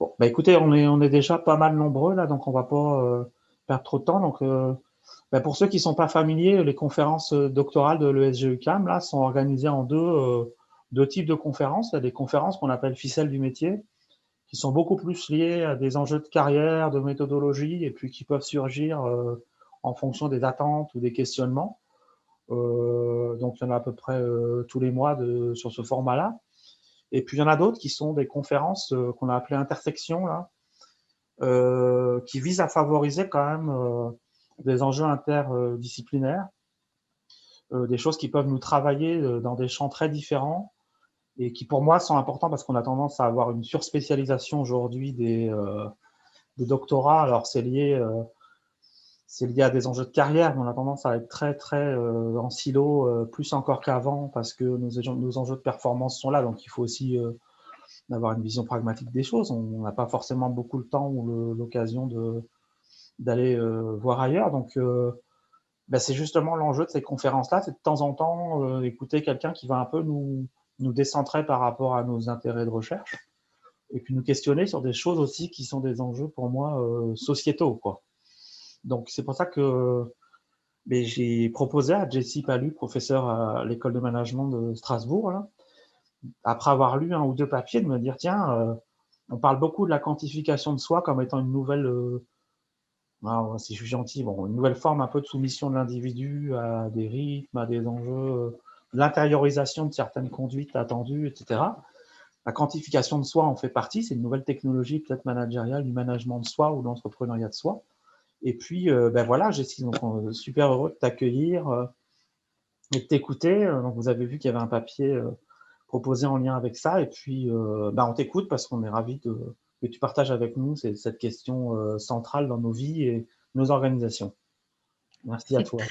Bon, bah écoutez, on est déjà pas mal nombreux là, donc on va pas perdre trop de temps. Donc, bah, pour ceux qui sont pas familiers, les conférences doctorales de l'ESG-UQAM là sont organisées en deux types de conférences. Il y a des conférences qu'on appelle ficelles du métier, qui sont beaucoup plus liées à des enjeux de carrière, de méthodologie, et puis qui peuvent surgir en fonction des attentes ou des questionnements. Donc il y en a à peu près tous les mois sur ce format-là. Et puis il y en a d'autres qui sont des conférences qu'on a appelées intersections là, qui visent à favoriser quand même des enjeux interdisciplinaires, des choses qui peuvent nous travailler dans des champs très différents et qui pour moi sont importants parce qu'on a tendance à avoir une surspécialisation aujourd'hui des doctorats. Alors c'est lié à des enjeux de carrière, mais on a tendance à être très très en silo, plus encore qu'avant parce que nos enjeux de performance sont là. Donc il faut aussi d'avoir une vision pragmatique des choses. On n'a pas forcément beaucoup le temps ou l'occasion d'aller voir ailleurs. Donc, ben c'est justement l'enjeu de ces conférences-là, c'est de temps en temps écouter quelqu'un qui va un peu nous décentrer par rapport à nos intérêts de recherche et puis nous questionner sur des choses aussi qui sont des enjeux pour moi sociétaux, quoi. Donc, c'est pour ça que ben, j'ai proposé à Jessie Palu, professeur à l'école de management de Strasbourg, là, après avoir lu un ou deux papiers, de me dire, tiens, on parle beaucoup de la quantification de soi comme étant une nouvelle, si je suis gentil, bon, une nouvelle forme un peu de soumission de l'individu à des rythmes, à des enjeux, l'intériorisation de certaines conduites attendues, etc. La quantification de soi en fait partie, c'est une nouvelle technologie peut-être managériale du management de soi ou de l'entrepreneuriat de soi. Et puis, ben voilà, Jessie, donc super heureux de t'accueillir et de t'écouter. Donc, vous avez vu qu'il y avait un papier proposé en lien avec ça. Et puis, ben, on t'écoute parce qu'on est ravis que tu partages avec nous cette question centrale dans nos vies et nos organisations. Merci à toi.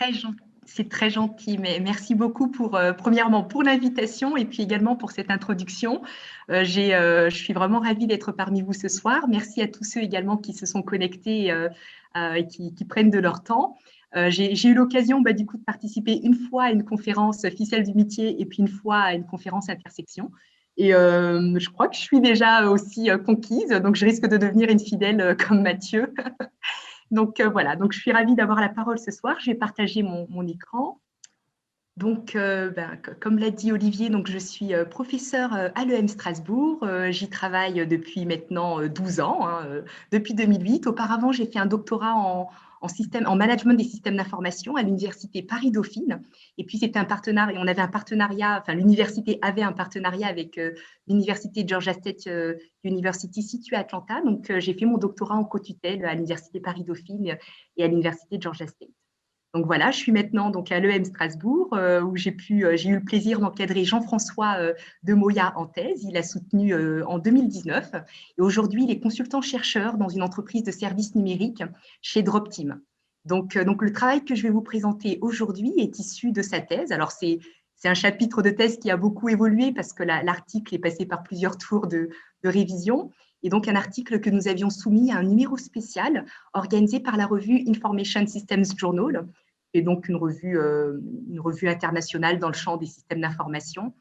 C'est très gentil, mais merci beaucoup premièrement pour l'invitation et puis également pour cette introduction. Je suis vraiment ravie d'être parmi vous ce soir. Merci à tous ceux également qui se sont connectés et qui prennent de leur temps. J'ai eu l'occasion du coup de participer une fois à une conférence ficelle du métier et puis une fois à une conférence intersection. Et je crois que je suis déjà aussi conquise, donc je risque de devenir une fidèle comme Mathieu. Donc voilà, donc je suis ravie d'avoir la parole ce soir. Je vais partager mon écran. Donc, comme l'a dit Olivier, donc je suis professeure à l'EM Strasbourg. J'y travaille depuis maintenant 12 ans, hein, depuis 2008. Auparavant, j'ai fait un doctorat en management des systèmes d'information à l'université Paris-Dauphine. Et puis, c'était un partenariat, on avait un partenariat, enfin, l'université avait un partenariat avec l'université Georgia State University située à Atlanta. Donc, j'ai fait mon doctorat en co-tutelle à l'université Paris-Dauphine et à l'université Georgia State. Donc voilà, je suis maintenant donc à l'EM Strasbourg où j'ai eu le plaisir d'encadrer Jean-François de Moya en thèse. Il a soutenu en 2019 et aujourd'hui il est consultant-chercheur dans une entreprise de services numériques chez Dropteam. Donc le travail que je vais vous présenter aujourd'hui est issu de sa thèse. Alors c'est un chapitre de thèse qui a beaucoup évolué parce que l'article est passé par plusieurs tours de révision. Et donc un article que nous avions soumis à un numéro spécial organisé par la revue Information Systems Journal, et donc une revue internationale dans le champ des systèmes d'information,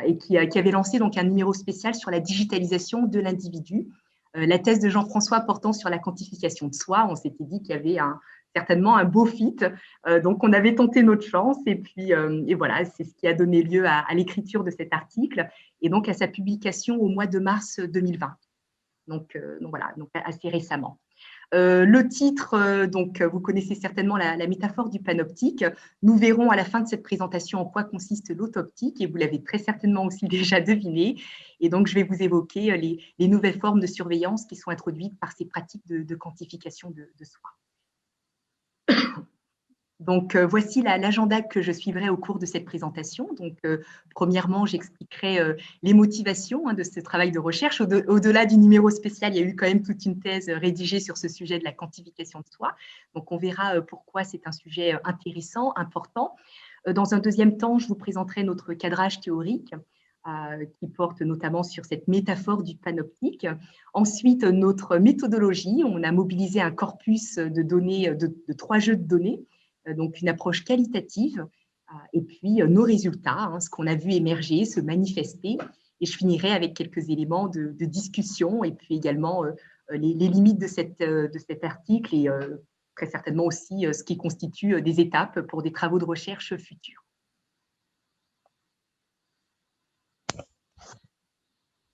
et qui avait lancé donc un numéro spécial sur la digitalisation de l'individu. La thèse de Jean-François portant sur la quantification de soi, on s'était dit qu'il y avait certainement un beau fit, donc on avait tenté notre chance, et puis et voilà, c'est ce qui a donné lieu à l'écriture de cet article, et donc à sa publication au mois de mars 2020. Donc voilà, donc assez récemment. Le titre, donc vous connaissez certainement la métaphore du panoptique. Nous verrons à la fin de cette présentation en quoi consiste l'autoptique, et vous l'avez très certainement aussi déjà deviné. Et donc, je vais vous évoquer les nouvelles formes de surveillance qui sont introduites par ces pratiques de quantification de soi. Donc, voici l'agenda que je suivrai au cours de cette présentation. Donc, premièrement, j'expliquerai les motivations de ce travail de recherche. Au-delà du numéro spécial, il y a eu quand même toute une thèse rédigée sur ce sujet de la quantification de soi. Donc, on verra pourquoi c'est un sujet intéressant, important. Dans un deuxième temps, je vous présenterai notre cadrage théorique qui porte notamment sur cette métaphore du panoptique. Ensuite, notre méthodologie. On a mobilisé un corpus de données, de 3 jeux de données, donc une approche qualitative, et puis nos résultats, ce qu'on a vu émerger, se manifester. Et je finirai avec quelques éléments de discussion et puis également les limites de cet article et très certainement aussi ce qui constitue des étapes pour des travaux de recherche futurs.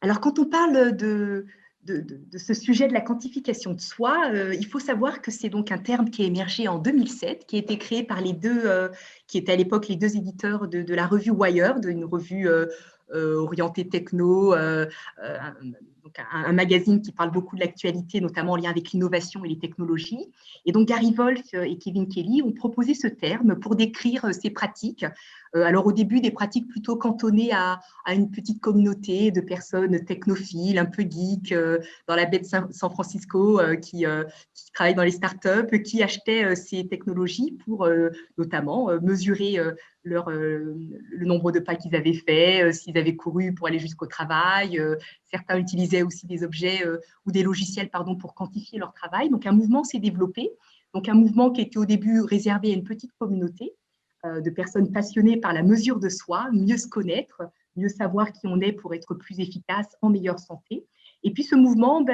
Alors, quand on parle de ce sujet de la quantification de soi, il faut savoir que c'est donc un terme qui est émergé en 2007, qui a été créé par qui étaient à l'époque les deux éditeurs de la revue Wired, une revue orientée techno, donc un magazine qui parle beaucoup de l'actualité, notamment en lien avec l'innovation et les technologies. Et donc, Gary Wolf et Kevin Kelly ont proposé ce terme pour décrire ces pratiques. Alors, au début, des pratiques plutôt cantonnées à une petite communauté de personnes technophiles, un peu geeks, dans la baie de San Francisco, qui travaillent dans les startups, qui achetaient ces technologies pour notamment mesurer le nombre de pas qu'ils avaient fait, s'ils avaient couru pour aller jusqu'au travail. Certains utilisaient aussi des objets ou des logiciels pour quantifier leur travail. Donc, un mouvement s'est développé. Donc, un mouvement qui était au début réservé à une petite communauté de personnes passionnées par la mesure de soi, mieux se connaître, mieux savoir qui on est pour être plus efficace, en meilleure santé. Et puis, ce mouvement,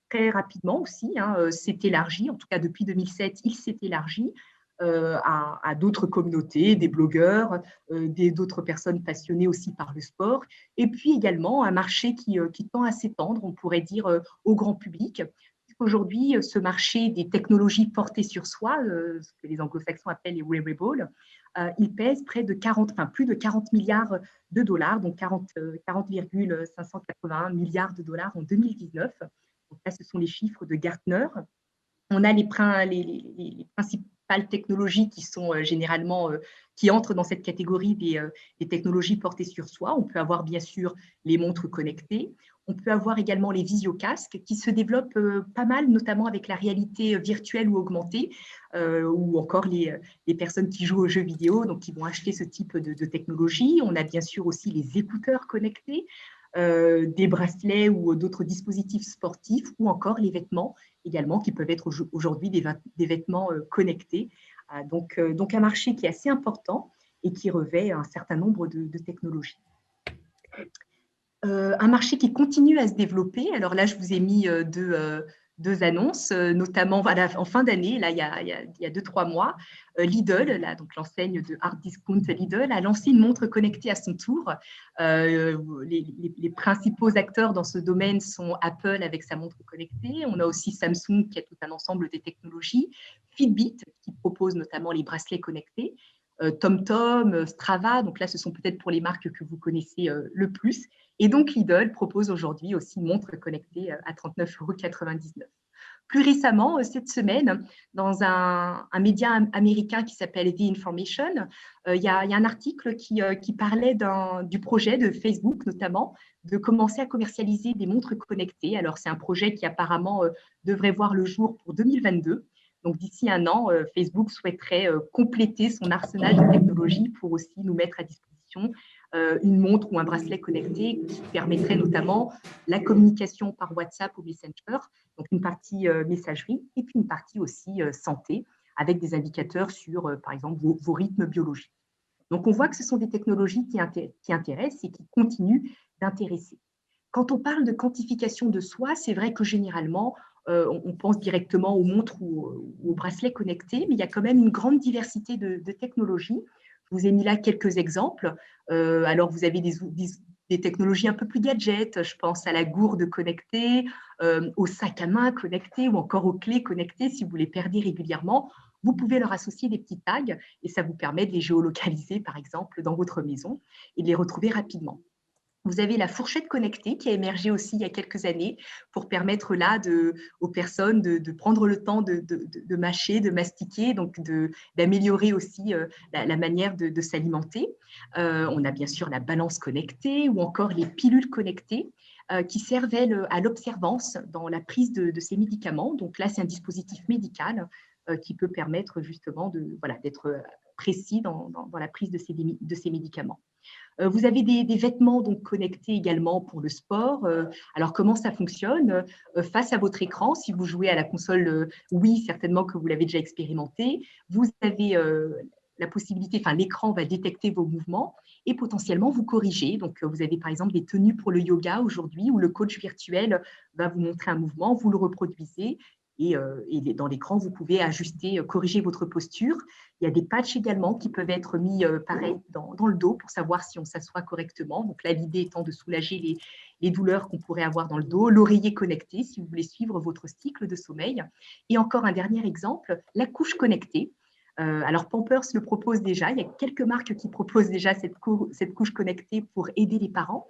très rapidement aussi, s'est élargi. En tout cas, depuis 2007, il s'est élargi à d'autres communautés, des blogueurs, d'autres personnes passionnées aussi par le sport, et puis également un marché qui tend à s'étendre, on pourrait dire, au grand public. Aujourd'hui, ce marché des technologies portées sur soi, ce que les anglo-saxons appellent les wearables, il pèse plus de 40 milliards de dollars, donc 40,581 milliards de dollars en 2019. Donc là, ce sont les chiffres de Gartner. On a les principales technologies qui sont généralement, qui entrent dans cette catégorie des technologies portées sur soi. On peut avoir bien sûr les montres connectées. On peut avoir également les visiocasques qui se développent pas mal, notamment avec la réalité virtuelle ou augmentée, ou encore les personnes qui jouent aux jeux vidéo, donc qui vont acheter ce type de technologie. On a bien sûr aussi les écouteurs connectés, des bracelets ou d'autres dispositifs sportifs, ou encore les vêtements également, qui peuvent être aujourd'hui des vêtements connectés. Donc, un marché qui est assez important et qui revêt un certain nombre de technologies. Un marché qui continue à se développer. Alors là, je vous ai mis deux annonces, notamment en fin d'année, là, il y a 2-3 mois, Lidl, là, donc l'enseigne de hard discount Lidl, a lancé une montre connectée à son tour. Les principaux acteurs dans ce domaine sont Apple avec sa montre connectée. On a aussi Samsung qui a tout un ensemble des technologies, Fitbit qui propose notamment les bracelets connectés, TomTom, Strava, donc là, ce sont peut-être pour les marques que vous connaissez le plus. Et donc, Lidl propose aujourd'hui aussi une montre connectée à 39,99 €. Plus récemment, cette semaine, dans un média américain qui s'appelle The Information, il y a un article qui parlait du projet de Facebook, notamment, de commencer à commercialiser des montres connectées. Alors, c'est un projet qui apparemment devrait voir le jour pour 2022. Donc, d'ici un an, Facebook souhaiterait compléter son arsenal de technologies pour aussi nous mettre à disposition une montre ou un bracelet connecté qui permettrait notamment la communication par WhatsApp ou Messenger, donc une partie messagerie et puis une partie aussi santé avec des indicateurs sur, par exemple, vos rythmes biologiques. Donc, on voit que ce sont des technologies qui intéressent et qui continuent d'intéresser. Quand on parle de quantification de soi, c'est vrai que généralement, on pense directement aux montres ou aux bracelets connectés, mais il y a quand même une grande diversité de technologies. Je vous ai mis là quelques exemples. Alors, vous avez des technologies un peu plus gadgets, je pense à la gourde connectée, au sac à main connecté ou encore aux clés connectées. Si vous les perdez régulièrement, vous pouvez leur associer des petits tags et ça vous permet de les géolocaliser, par exemple, dans votre maison et de les retrouver rapidement. Vous avez la fourchette connectée qui a émergé aussi il y a quelques années pour permettre là aux personnes de prendre le temps de mâcher, de mastiquer, donc d'améliorer aussi la manière de s'alimenter. On a bien sûr la balance connectée ou encore les pilules connectées qui servent à l'observance dans la prise de ces médicaments. Donc là, c'est un dispositif médical qui peut permettre justement d'être précis dans la prise de ces médicaments. Vous avez des vêtements donc connectés également pour le sport. Alors, comment ça fonctionne? Face à votre écran, si vous jouez à la console Wii, certainement que vous l'avez déjà expérimenté, vous avez la possibilité, enfin l'écran va détecter vos mouvements et potentiellement vous corriger. Donc, vous avez par exemple des tenues pour le yoga aujourd'hui où le coach virtuel va vous montrer un mouvement, vous le reproduisez et dans l'écran, vous pouvez ajuster, corriger votre posture. Il y a des patchs également qui peuvent être mis pareil dans le dos pour savoir si on s'assoit correctement. Donc là, l'idée étant de soulager les douleurs qu'on pourrait avoir dans le dos, l'oreiller connecté si vous voulez suivre votre cycle de sommeil. Et encore un dernier exemple, la couche connectée. Alors Pampers le propose déjà, il y a quelques marques qui proposent déjà cette couche connectée pour aider les parents,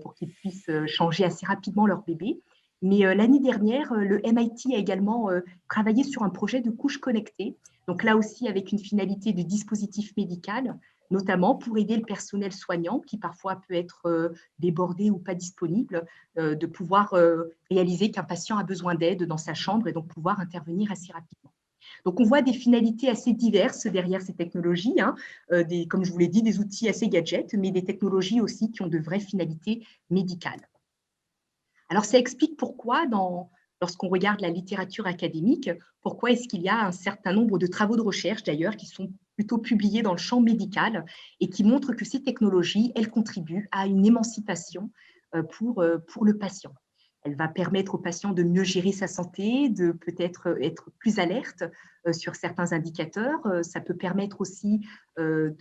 pour qu'ils puissent changer assez rapidement leur bébé. Mais l'année dernière, le MIT a également travaillé sur un projet de couche connectée, donc là aussi avec une finalité de dispositif médical, notamment pour aider le personnel soignant qui parfois peut être débordé ou pas disponible, de pouvoir réaliser qu'un patient a besoin d'aide dans sa chambre et donc pouvoir intervenir assez rapidement. Donc, on voit des finalités assez diverses derrière ces technologies, hein, comme je vous l'ai dit, des outils assez gadgets, mais des technologies aussi qui ont de vraies finalités médicales. Alors, ça explique pourquoi, lorsqu'on regarde la littérature académique, pourquoi est-ce qu'il y a un certain nombre de travaux de recherche, d'ailleurs, qui sont plutôt publiés dans le champ médical et qui montrent que ces technologies, elles contribuent à une émancipation pour le patient. Elle va permettre au patient de mieux gérer sa santé, de peut-être être plus alerte sur certains indicateurs. Ça peut permettre aussi de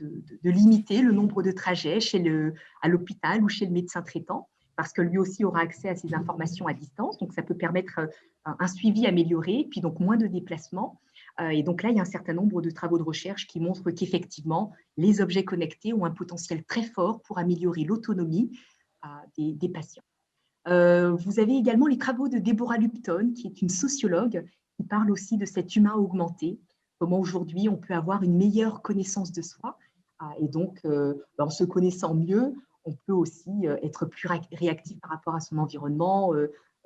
limiter le nombre de trajets à l'hôpital ou chez le médecin traitant, parce que lui aussi aura accès à ces informations à distance. Donc, ça peut permettre un suivi amélioré, puis donc moins de déplacements. Et donc là, il y a un certain nombre de travaux de recherche qui montrent qu'effectivement, les objets connectés ont un potentiel très fort pour améliorer l'autonomie des patients. Vous avez également les travaux de Deborah Lupton, qui est une sociologue, qui parle aussi de cet humain augmenté, comment aujourd'hui on peut avoir une meilleure connaissance de soi. Et donc, en se connaissant mieux, on peut aussi être plus réactif par rapport à son environnement,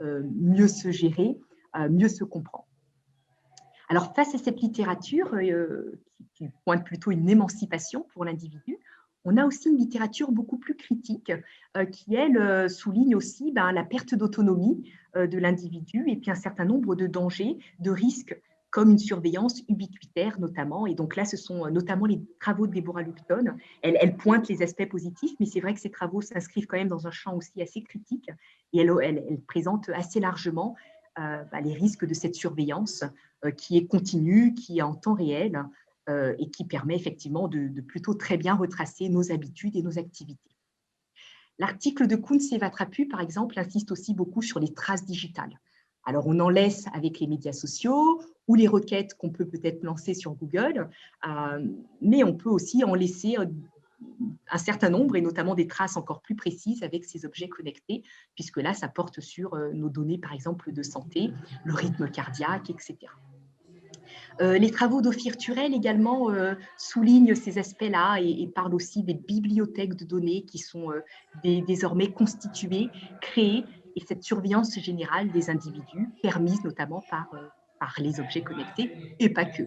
mieux se gérer, mieux se comprendre. Alors, face à cette littérature qui pointe plutôt une émancipation pour l'individu, on a aussi une littérature beaucoup plus critique qui, elle, souligne aussi la perte d'autonomie de l'individu et puis un certain nombre de dangers, de risques, comme une surveillance ubiquitaire notamment. Et donc là, ce sont notamment les travaux de Deborah Lupton. Elle pointe les aspects positifs, mais c'est vrai que ces travaux s'inscrivent quand même dans un champ aussi assez critique et elle présente assez largement les risques de cette surveillance qui est continue, qui est en temps réel et qui permet effectivement de plutôt très bien retracer nos habitudes et nos activités. L'article de Kounz et Vatrapu, par exemple, insiste aussi beaucoup sur les traces digitales. Alors, on en laisse avec les médias sociaux ou les requêtes qu'on peut peut-être lancer sur Google, mais on peut aussi en laisser un certain nombre, et notamment des traces encore plus précises avec ces objets connectés, puisque là, ça porte sur nos données, par exemple, de santé, le rythme cardiaque, etc. Les travaux d'Ophir Turel également soulignent ces aspects-là et parlent aussi des bibliothèques de données qui sont désormais constituées, créées, et cette surveillance générale des individus, permise notamment par les objets connectés, et pas que.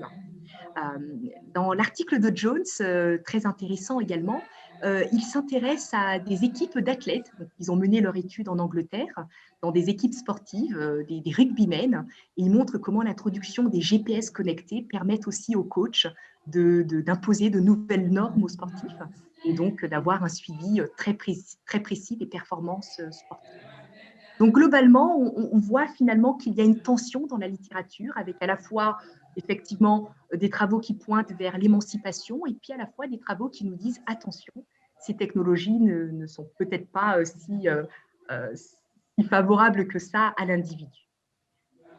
Dans l'article de Jones, très intéressant également, il s'intéresse à des équipes d'athlètes. Ils ont mené leur étude en Angleterre, dans des équipes sportives, des rugbymen, et ils montrent comment l'introduction des GPS connectés permettent aussi aux coachs d'imposer de nouvelles normes aux sportifs et donc d'avoir un suivi très précis des performances sportives. Donc, globalement, on voit finalement qu'il y a une tension dans la littérature avec à la fois, effectivement, des travaux qui pointent vers l'émancipation et puis à la fois des travaux qui nous disent attention, ces technologies ne sont peut-être pas si favorables que ça à l'individu.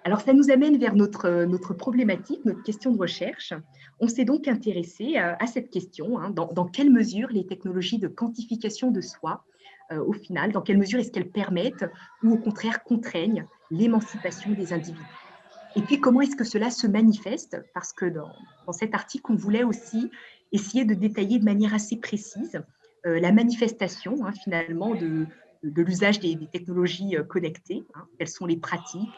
Alors, ça nous amène vers notre problématique, notre question de recherche. On s'est donc intéressé à cette question, hein, dans quelle mesure les technologies de quantification de soi, au final, dans quelle mesure est-ce qu'elles permettent ou au contraire contraignent l'émancipation des individus. Et puis, comment est-ce que cela se manifeste? Parce que dans cet article, on voulait aussi essayer de détailler de manière assez précise la manifestation, hein, finalement, de l'usage des technologies connectées, hein, quelles sont les pratiques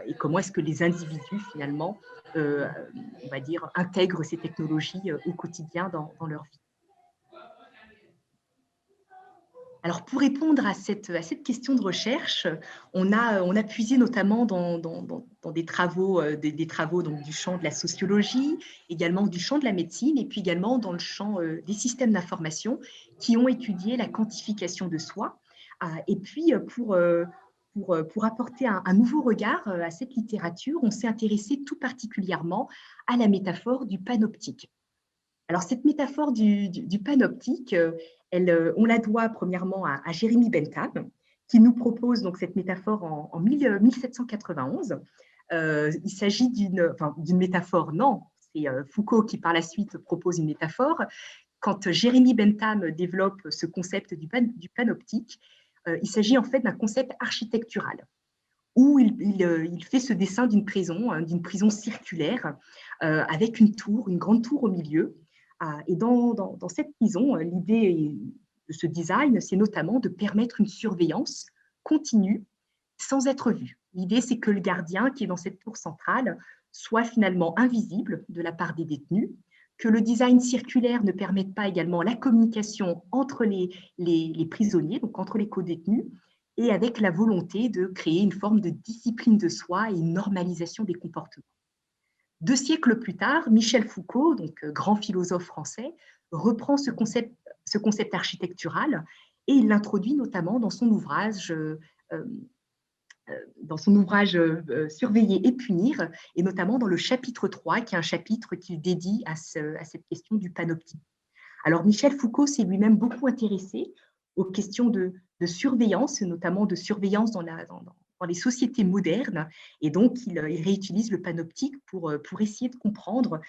et comment est-ce que les individus, finalement, on va dire, intègrent ces technologies au quotidien dans leur vie. Alors, pour répondre à cette question de recherche, on a puisé notamment dans des travaux, des travaux donc, du champ de la sociologie, également du champ de la médecine, et puis également dans le champ des systèmes d'information qui ont étudié la quantification de soi. Et puis, pour apporter un nouveau regard à cette littérature, on s'est intéressé tout particulièrement à la métaphore du panoptique. Alors, cette métaphore du panoptique, on la doit premièrement à Jérémie Bentham, qui nous propose donc cette métaphore en 1791. Il s'agit d'une métaphore, non, c'est Foucault qui par la suite propose une métaphore. Quand Jérémie Bentham développe ce concept du panoptique, il s'agit en fait d'un concept architectural où il fait ce dessin d'une prison circulaire avec une grande tour au milieu. Et dans cette prison, l'idée de ce design, c'est notamment de permettre une surveillance continue sans être vu. L'idée, c'est que le gardien qui est dans cette tour centrale soit finalement invisible de la part des détenus, que le design circulaire ne permette pas également la communication entre les prisonniers, donc entre les co-détenus, et avec la volonté de créer une forme de discipline de soi et une normalisation des comportements. 2 siècles plus tard, Michel Foucault, donc grand philosophe français, reprend ce concept architectural et il l'introduit notamment dans son ouvrage Surveiller et punir, et notamment dans le chapitre 3, qui est un chapitre qu'il dédie à cette question du panoptique. Alors, Michel Foucault s'est lui-même beaucoup intéressé aux questions de surveillance, notamment de surveillance dans les sociétés modernes, et donc il réutilise le panoptique pour essayer de comprendre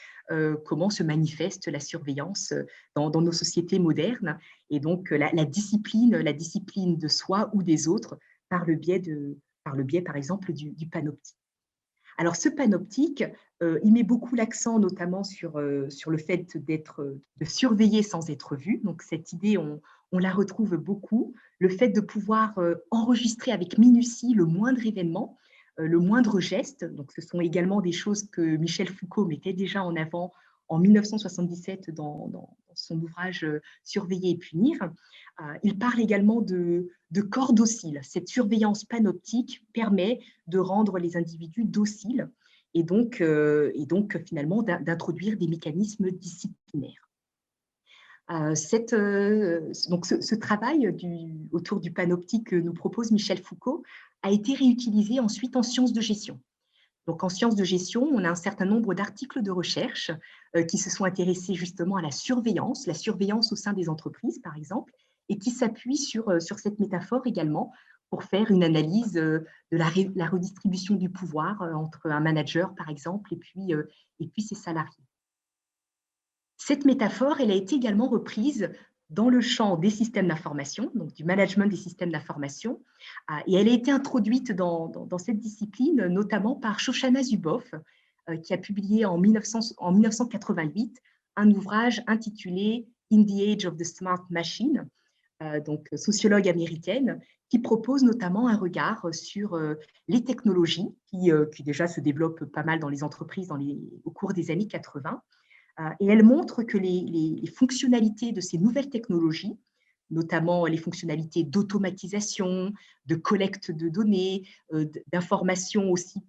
comment se manifeste la surveillance dans nos sociétés modernes, et donc la discipline de soi ou des autres par le biais, par exemple, du panoptique. Alors, ce panoptique, il met beaucoup l'accent notamment sur le fait de surveiller sans être vu. Donc, cette idée, on la retrouve beaucoup. Le fait de pouvoir enregistrer avec minutie le moindre événement, le moindre geste. Donc, ce sont également des choses que Michel Foucault mettait déjà en avant en 1977 dans son ouvrage Surveiller et punir. Il parle également de corps dociles. Cette surveillance panoptique permet de rendre les individus dociles et donc finalement d'introduire des mécanismes disciplinaires. Donc ce travail autour du panoptique que nous propose Michel Foucault a été réutilisé ensuite en sciences de gestion. Donc, en sciences de gestion, on a un certain nombre d'articles de recherche qui se sont intéressés justement à la surveillance au sein des entreprises, par exemple, et qui s'appuient sur cette métaphore également pour faire une analyse de la redistribution du pouvoir entre un manager, par exemple, et puis ses salariés. Cette métaphore, elle a été également reprise dans le champ des systèmes d'information, donc du management des systèmes d'information, et elle a été introduite dans cette discipline, notamment par Shoshana Zuboff, qui a publié en 1988 un ouvrage intitulé In the Age of the Smart Machine, donc sociologue américaine, qui propose notamment un regard sur les technologies qui déjà se développent pas mal dans les entreprises au cours des années 80. Et elle montre que les fonctionnalités de ces nouvelles technologies, notamment les fonctionnalités d'automatisation, de collecte de données, d'informations aussi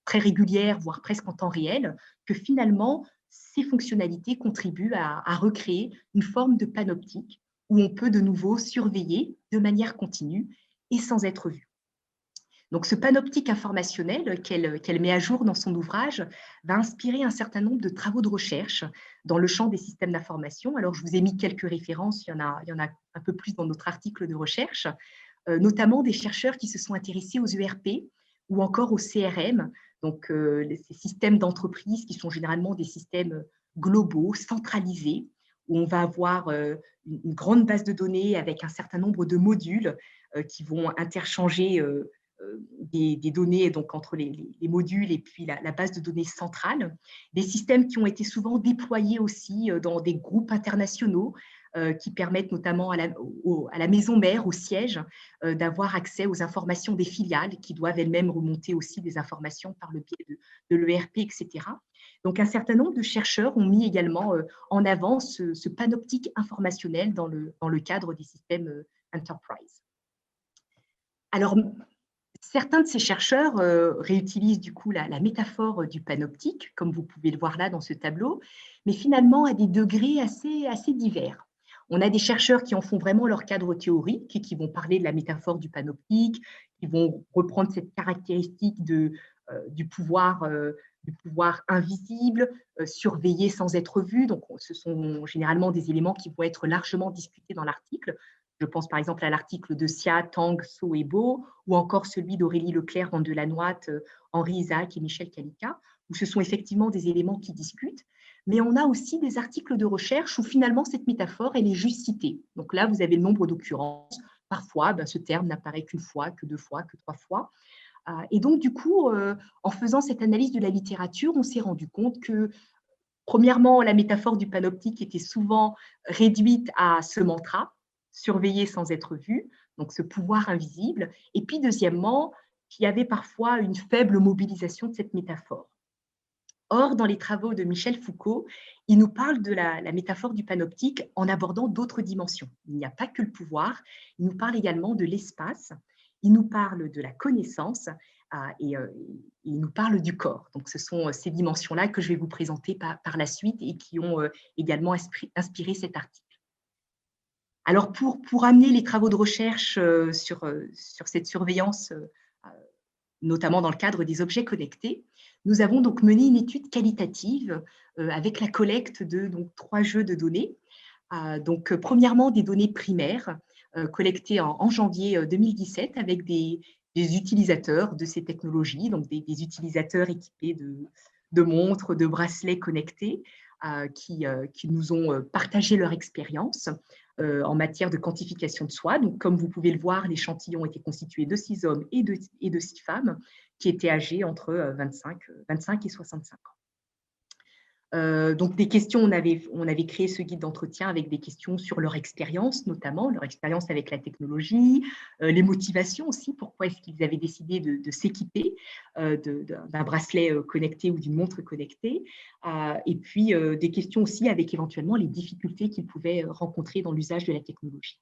très régulières, voire presque en temps réel, que finalement, ces fonctionnalités contribuent à recréer une forme de panoptique où on peut de nouveau surveiller de manière continue et sans être vu. Donc, ce panoptique informationnel qu'elle met à jour dans son ouvrage va inspirer un certain nombre de travaux de recherche dans le champ des systèmes d'information. Alors, je vous ai mis quelques références, il y en a un peu plus dans notre article de recherche, notamment des chercheurs qui se sont intéressés aux ERP ou encore aux CRM, donc ces systèmes d'entreprise qui sont généralement des systèmes globaux, centralisés, où on va avoir une grande base de données avec un certain nombre de modules qui vont interchanger des données donc, entre les modules et puis la base de données centrale, des systèmes qui ont été souvent déployés aussi dans des groupes internationaux qui permettent notamment à la maison mère, au siège, d'avoir accès aux informations des filiales qui doivent elles-mêmes remonter aussi des informations par le biais de l'ERP, etc. Donc, un certain nombre de chercheurs ont mis également en avant ce panoptique informationnel dans le cadre des systèmes enterprise. Alors, certains de ces chercheurs réutilisent du coup la métaphore du panoptique, comme vous pouvez le voir là dans ce tableau, mais finalement à des degrés assez divers. On a des chercheurs qui en font vraiment leur cadre théorique et qui vont parler de la métaphore du panoptique, qui vont reprendre cette caractéristique du pouvoir invisible, surveillé sans être vu. Donc, ce sont généralement des éléments qui vont être largement discutés dans l'article. Je pense par exemple à l'article de Sia, Tang, So et Beau, ou encore celui d'Aurélie Leclerc, Van Delanotte, Henri Isaac et Michel Calica, où ce sont effectivement des éléments qui discutent. Mais on a aussi des articles de recherche où finalement cette métaphore, elle est juste citée. Donc là, vous avez le nombre d'occurrences. Parfois, ce terme n'apparaît qu'une fois, que 2 fois, que 3 fois. Et donc, du coup, en faisant cette analyse de la littérature, on s'est rendu compte que, premièrement, la métaphore du panoptique était souvent réduite à ce mantra, surveiller sans être vu, donc ce pouvoir invisible. Et puis, deuxièmement, qu'il y avait parfois une faible mobilisation de cette métaphore. Or, dans les travaux de Michel Foucault, il nous parle de la métaphore du panoptique en abordant d'autres dimensions. Il n'y a pas que le pouvoir, il nous parle également de l'espace, il nous parle de la connaissance et il nous parle du corps. Donc, ce sont ces dimensions-là que je vais vous présenter par la suite et qui ont également inspiré cet article. Alors, pour amener les travaux de recherche sur cette surveillance, notamment dans le cadre des objets connectés, nous avons donc mené une étude qualitative avec la collecte de 3 jeux de données. Donc, premièrement, des données primaires collectées en janvier 2017 avec des utilisateurs de ces technologies, donc des utilisateurs équipés de montres, de bracelets connectés qui nous ont partagé leur expérience en matière de quantification de soi. Donc, comme vous pouvez le voir, l'échantillon était constitué de 6 hommes et de 6 femmes qui étaient âgés entre 25 et 65 ans. Donc, des questions, on avait créé ce guide d'entretien avec des questions sur leur expérience, notamment leur expérience avec la technologie, les motivations aussi, pourquoi est-ce qu'ils avaient décidé de s'équiper d'un bracelet connecté ou d'une montre connectée, et puis des questions aussi avec éventuellement les difficultés qu'ils pouvaient rencontrer dans l'usage de la technologie.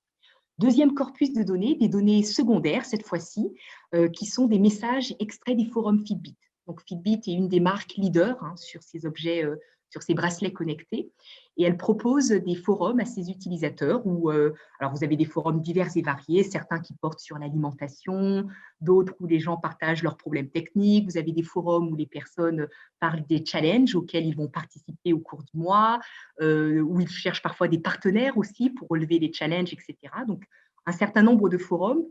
Deuxième corpus de données, des données secondaires cette fois-ci, qui sont des messages extraits des forums Fitbit. Donc, Fitbit est une des marques leaders sur ces objets, sur ces bracelets connectés, et elle propose des forums à ses utilisateurs où, alors vous avez des forums divers et variés, certains qui portent sur l'alimentation, d'autres où les gens partagent leurs problèmes techniques, vous avez des forums où les personnes parlent des challenges auxquels ils vont participer au cours du mois, où ils cherchent parfois des partenaires aussi pour relever les challenges, etc. Donc, un certain nombre de forums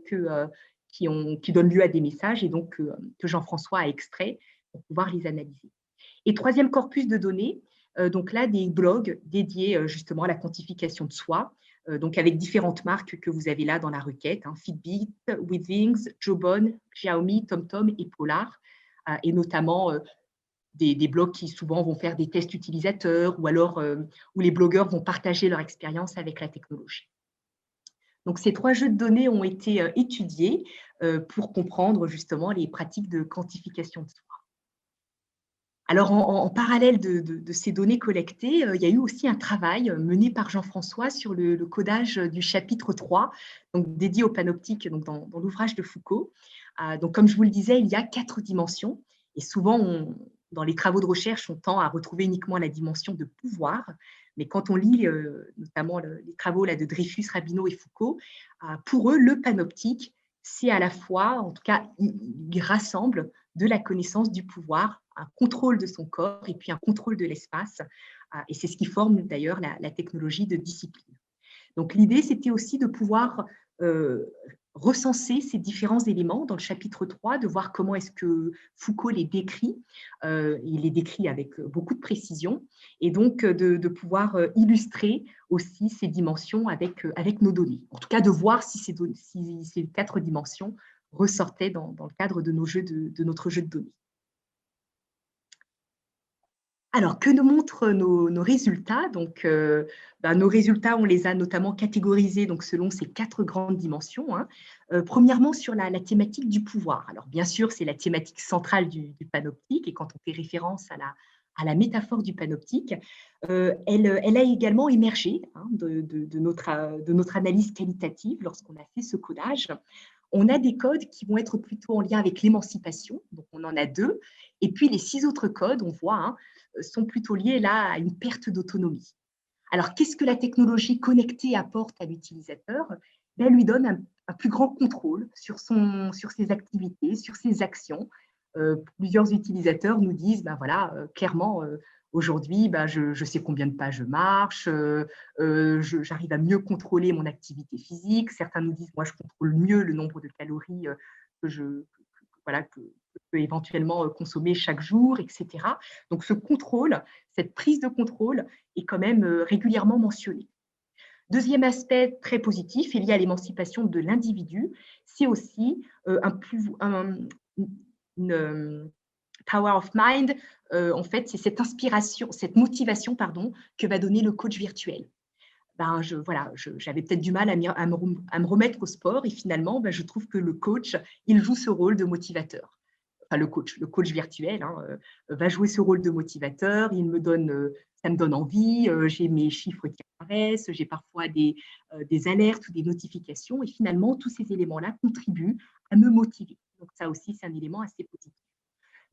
qui donnent lieu à des messages et donc que Jean-François a extraits pour pouvoir les analyser. Et troisième corpus de données, donc là, des blogs dédiés justement à la quantification de soi, donc avec différentes marques que vous avez là dans la requête, Fitbit, Withings, Jawbone, Xiaomi, TomTom et Polar, et notamment des blogs qui souvent vont faire des tests utilisateurs ou alors où les blogueurs vont partager leur expérience avec la technologie. Donc, ces 3 jeux de données ont été étudiés pour comprendre justement les pratiques de quantification de soi. Alors, en parallèle de ces données collectées, il y a eu aussi un travail mené par Jean-François sur le codage du chapitre 3, donc dédié au panoptique donc dans l'ouvrage de Foucault. Donc, comme je vous le disais, il y a 4 dimensions et souvent, dans les travaux de recherche, on tend à retrouver uniquement la dimension de pouvoir. Mais quand on lit notamment les travaux là, de Dreyfus, Rabineau et Foucault, pour eux, le panoptique, c'est à la fois, en tout cas, il rassemble de la connaissance du pouvoir, un contrôle de son corps et puis un contrôle de l'espace. Et c'est ce qui forme d'ailleurs la technologie de discipline. Donc l'idée, c'était aussi de pouvoir recenser ces différents éléments dans le chapitre 3, de voir comment est-ce que Foucault les décrit. Il les décrit avec beaucoup de précision et donc de pouvoir illustrer aussi ces dimensions avec nos données. En tout cas, de voir si ces 4 dimensions ressortaient dans le cadre de notre jeu de données. Alors, que nous montrent nos résultats? Donc, nos résultats, on les a notamment catégorisés donc, selon ces 4 grandes dimensions. Premièrement, sur la thématique du pouvoir. Alors, bien sûr, c'est la thématique centrale du panoptique, et quand on fait référence à à la métaphore du panoptique, elle a également émergé de notre analyse qualitative lorsqu'on a fait ce codage. On a des codes qui vont être plutôt en lien avec l'émancipation, donc on en a 2, et puis les 6 autres codes, on voit, sont plutôt liés là à une perte d'autonomie. Alors, qu'est-ce que la technologie connectée apporte à l'utilisateur? Elle lui donne un plus grand contrôle sur ses activités, sur ses actions. Plusieurs utilisateurs nous disent, ben voilà, clairement, aujourd'hui, ben je sais combien de pas je marche, j'arrive à mieux contrôler mon activité physique. Certains nous disent, moi, je contrôle mieux le nombre de calories voilà, que je peux éventuellement consommer chaque jour, etc. Donc, ce contrôle, cette prise de contrôle est quand même régulièrement mentionnée. Deuxième aspect très positif est lié à l'émancipation de l'individu, c'est aussi une power of mind. En fait, c'est cette inspiration, cette motivation, pardon, que va donner le coach virtuel. Ben, j'avais peut-être du mal à me remettre au sport et finalement, ben, je trouve que le coach, il joue ce rôle de motivateur. Enfin, le coach virtuel va jouer ce rôle de motivateur. Ça me donne envie. J'ai mes chiffres qui apparaissent. J'ai parfois des alertes ou des notifications. Et finalement, tous ces éléments-là contribuent à me motiver. Donc, ça aussi, c'est un élément assez positif.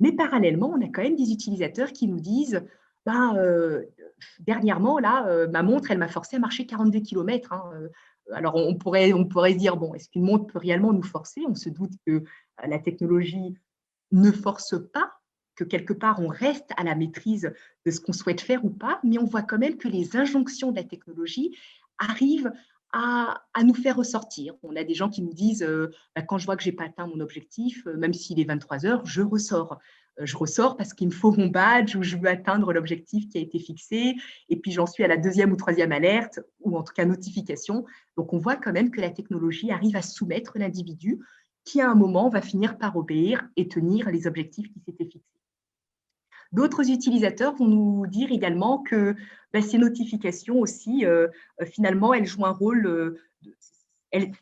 Mais parallèlement, on a quand même des utilisateurs qui nous disent ben, dernièrement, là, ma montre, elle m'a forcé à marcher 42 km. Alors, on pourrait se dire, bon, est-ce qu'une montre peut réellement nous forcer? On se doute que la technologie ne force pas, que quelque part on reste à la maîtrise de ce qu'on souhaite faire ou pas, mais on voit quand même que les injonctions de la technologie arrivent à nous faire ressortir. On a des gens qui nous disent bah, quand je vois que je n'ai pas atteint mon objectif, même s'il est 23 heures, je ressors. Je ressors parce qu'il me faut mon badge ou je veux atteindre l'objectif qui a été fixé. Et puis, j'en suis à la 2e ou 3e alerte, ou en tout cas notification. Donc, on voit quand même que la technologie arrive à soumettre l'individu qui, à un moment, va finir par obéir et tenir les objectifs qui s'étaient fixés. D'autres utilisateurs vont nous dire également que ben, ces notifications aussi, finalement, elles jouent un rôle, elles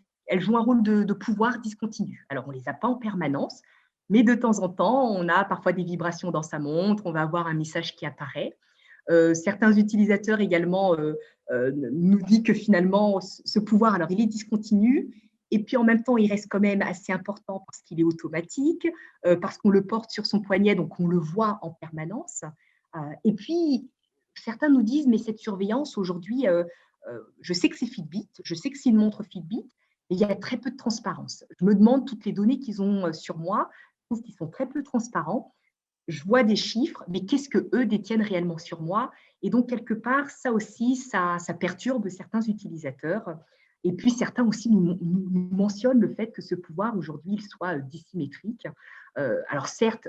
jouent un rôle de pouvoir discontinu. Alors, on ne les a pas en permanence, mais de temps en temps, on a parfois des vibrations dans sa montre, on va avoir un message qui apparaît. Certains utilisateurs également nous disent que finalement, ce pouvoir, alors il est discontinu, et puis en même temps, il reste quand même assez important parce qu'il est automatique, parce qu'on le porte sur son poignet, donc on le voit en permanence. Et puis, certains nous disent, mais cette surveillance aujourd'hui, je sais que c'est Fitbit, je sais que c'est une montre Fitbit, mais il y a très peu de transparence. Je me demande toutes les données qu'ils ont sur moi, je trouve qu'ils sont très peu transparents. Je vois des chiffres, mais qu'est-ce qu'eux détiennent réellement sur moi? Et donc, quelque part, ça aussi, ça perturbe certains utilisateurs. Et puis, certains aussi nous mentionnent le fait que ce pouvoir, aujourd'hui, il soit dissymétrique. Alors, certes,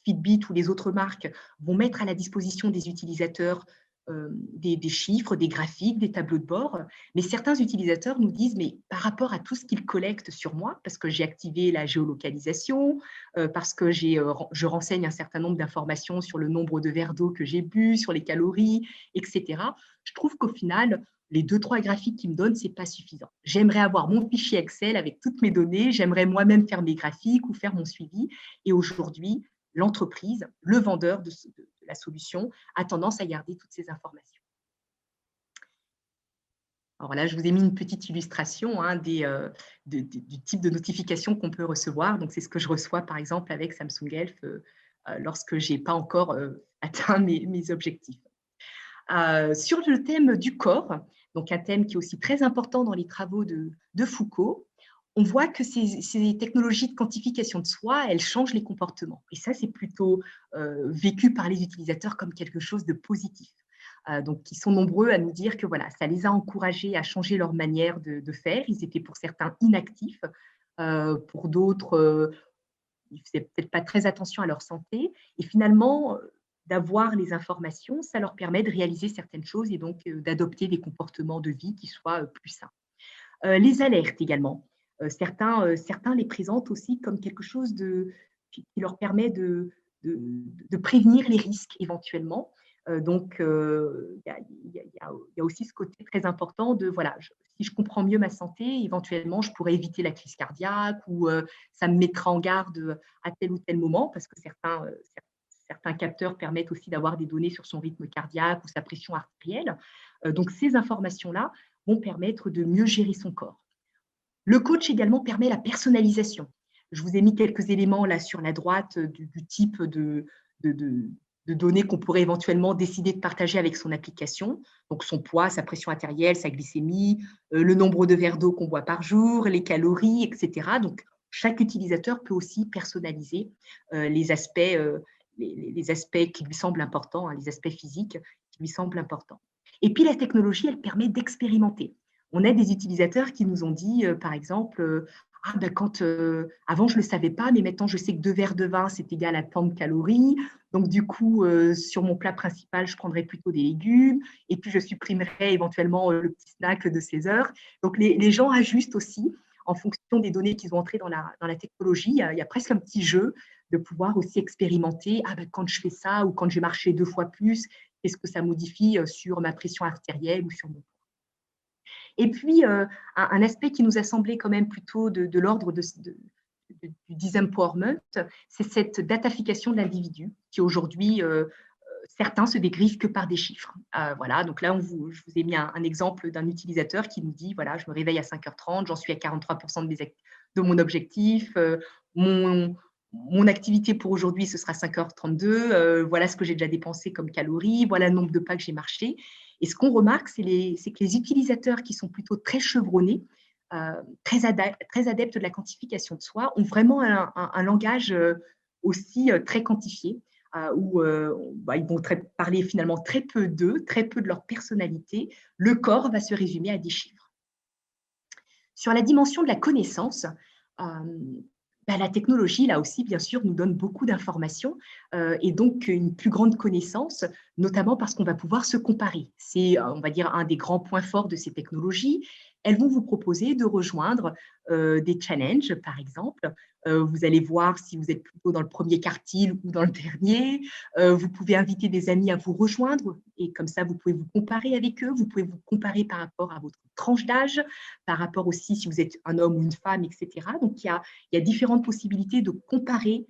Fitbit ou les autres marques vont mettre à la disposition des utilisateurs des chiffres, des graphiques, des tableaux de bord, mais certains utilisateurs nous disent, mais par rapport à tout ce qu'ils collectent sur moi, parce que j'ai activé la géolocalisation, parce que je renseigne un certain nombre d'informations sur le nombre de verres d'eau que j'ai bu, sur les calories, etc., je trouve qu'au final, les 2-3 graphiques qu'ils me donnent, ce n'est pas suffisant. J'aimerais avoir mon fichier Excel avec toutes mes données, j'aimerais moi-même faire mes graphiques ou faire mon suivi, et aujourd'hui, l'entreprise, le vendeur de la solution, a tendance à garder toutes ces informations. Alors là, je vous ai mis une petite illustration du type de notification qu'on peut recevoir. Donc, c'est ce que je reçois, par exemple, avec Samsung Health lorsque je n'ai pas encore atteint mes objectifs. Sur le thème du corps, donc un thème qui est aussi très important dans les travaux de Foucault, on voit que ces technologies de quantification de soi, elles changent les comportements. Et ça, c'est plutôt vécu par les utilisateurs comme quelque chose de positif. Donc, ils sont nombreux à nous dire que voilà, ça les a encouragés à changer leur manière de faire. Ils étaient pour certains inactifs, pour d'autres, ils ne faisaient peut-être pas très attention à leur santé. Et finalement, d'avoir les informations, ça leur permet de réaliser certaines choses et donc d'adopter des comportements de vie qui soient plus sains. Les alertes également. Certains les présentent aussi comme quelque chose qui leur permet de prévenir les risques éventuellement. Donc, il y a aussi ce côté très important de, voilà, si je comprends mieux ma santé, éventuellement, je pourrais éviter la crise cardiaque ou ça me mettra en garde à tel ou tel moment parce que certains capteurs permettent aussi d'avoir des données sur son rythme cardiaque ou sa pression artérielle. Donc, ces informations-là vont permettre de mieux gérer son corps. Le coach également permet la personnalisation. Je vous ai mis quelques éléments là sur la droite du type de, de données qu'on pourrait éventuellement décider de partager avec son application. Donc, son poids, sa pression artérielle, sa glycémie, le nombre de verres d'eau qu'on boit par jour, les calories, etc. Donc, chaque utilisateur peut aussi personnaliser les aspects qui lui semblent importants, hein, les aspects physiques qui lui semblent importants. Et puis, la technologie, elle permet d'expérimenter. On a des utilisateurs qui nous ont dit, par exemple, ah, ben avant, je ne le savais pas, mais maintenant, je sais que 2 verres de vin, c'est égal à tant de calories. Donc, du coup, sur mon plat principal, je prendrai plutôt des légumes. Et puis, je supprimerai éventuellement le petit snack de 16 heures. Donc, les gens ajustent aussi en fonction des données qu'ils ont entrées dans la technologie. Il y a presque un petit jeu de pouvoir aussi expérimenter. Ah, ben, quand je fais ça ou quand j'ai marché 2 fois plus, qu'est-ce que ça modifie sur ma pression artérielle ou sur mon. Et puis, un aspect qui nous a semblé quand même plutôt de l'ordre du disempowerment, c'est cette datafication de l'individu qui aujourd'hui, certains se dégriffent que par des chiffres. Voilà, donc là, je vous ai mis un exemple d'un utilisateur qui nous dit, voilà, je me réveille à 5h30, j'en suis à 43% de mon objectif, mon activité pour aujourd'hui, ce sera 5h32, voilà ce que j'ai déjà dépensé comme calories, voilà le nombre de pas que j'ai marché. Et ce qu'on remarque, c'est que les utilisateurs qui sont plutôt très chevronnés, très adeptes de la quantification de soi, ont vraiment un langage aussi très quantifié, où ils vont parler finalement très peu d'eux, très peu de leur personnalité. Le corps va se résumer à des chiffres. Sur la dimension de la connaissance, la technologie, là aussi, bien sûr, nous donne beaucoup d'informations et donc une plus grande connaissance, notamment parce qu'on va pouvoir se comparer. C'est, on va dire, un des grands points forts de ces technologies. Elles vont vous proposer de rejoindre des challenges, par exemple. Vous allez voir si vous êtes plutôt dans le premier quartile ou dans le dernier. Vous pouvez inviter des amis à vous rejoindre et comme ça, vous pouvez vous comparer avec eux. Vous pouvez vous comparer par rapport à votre tranche d'âge, par rapport aussi si vous êtes un homme ou une femme, etc. Donc, il y a différentes possibilités de comparer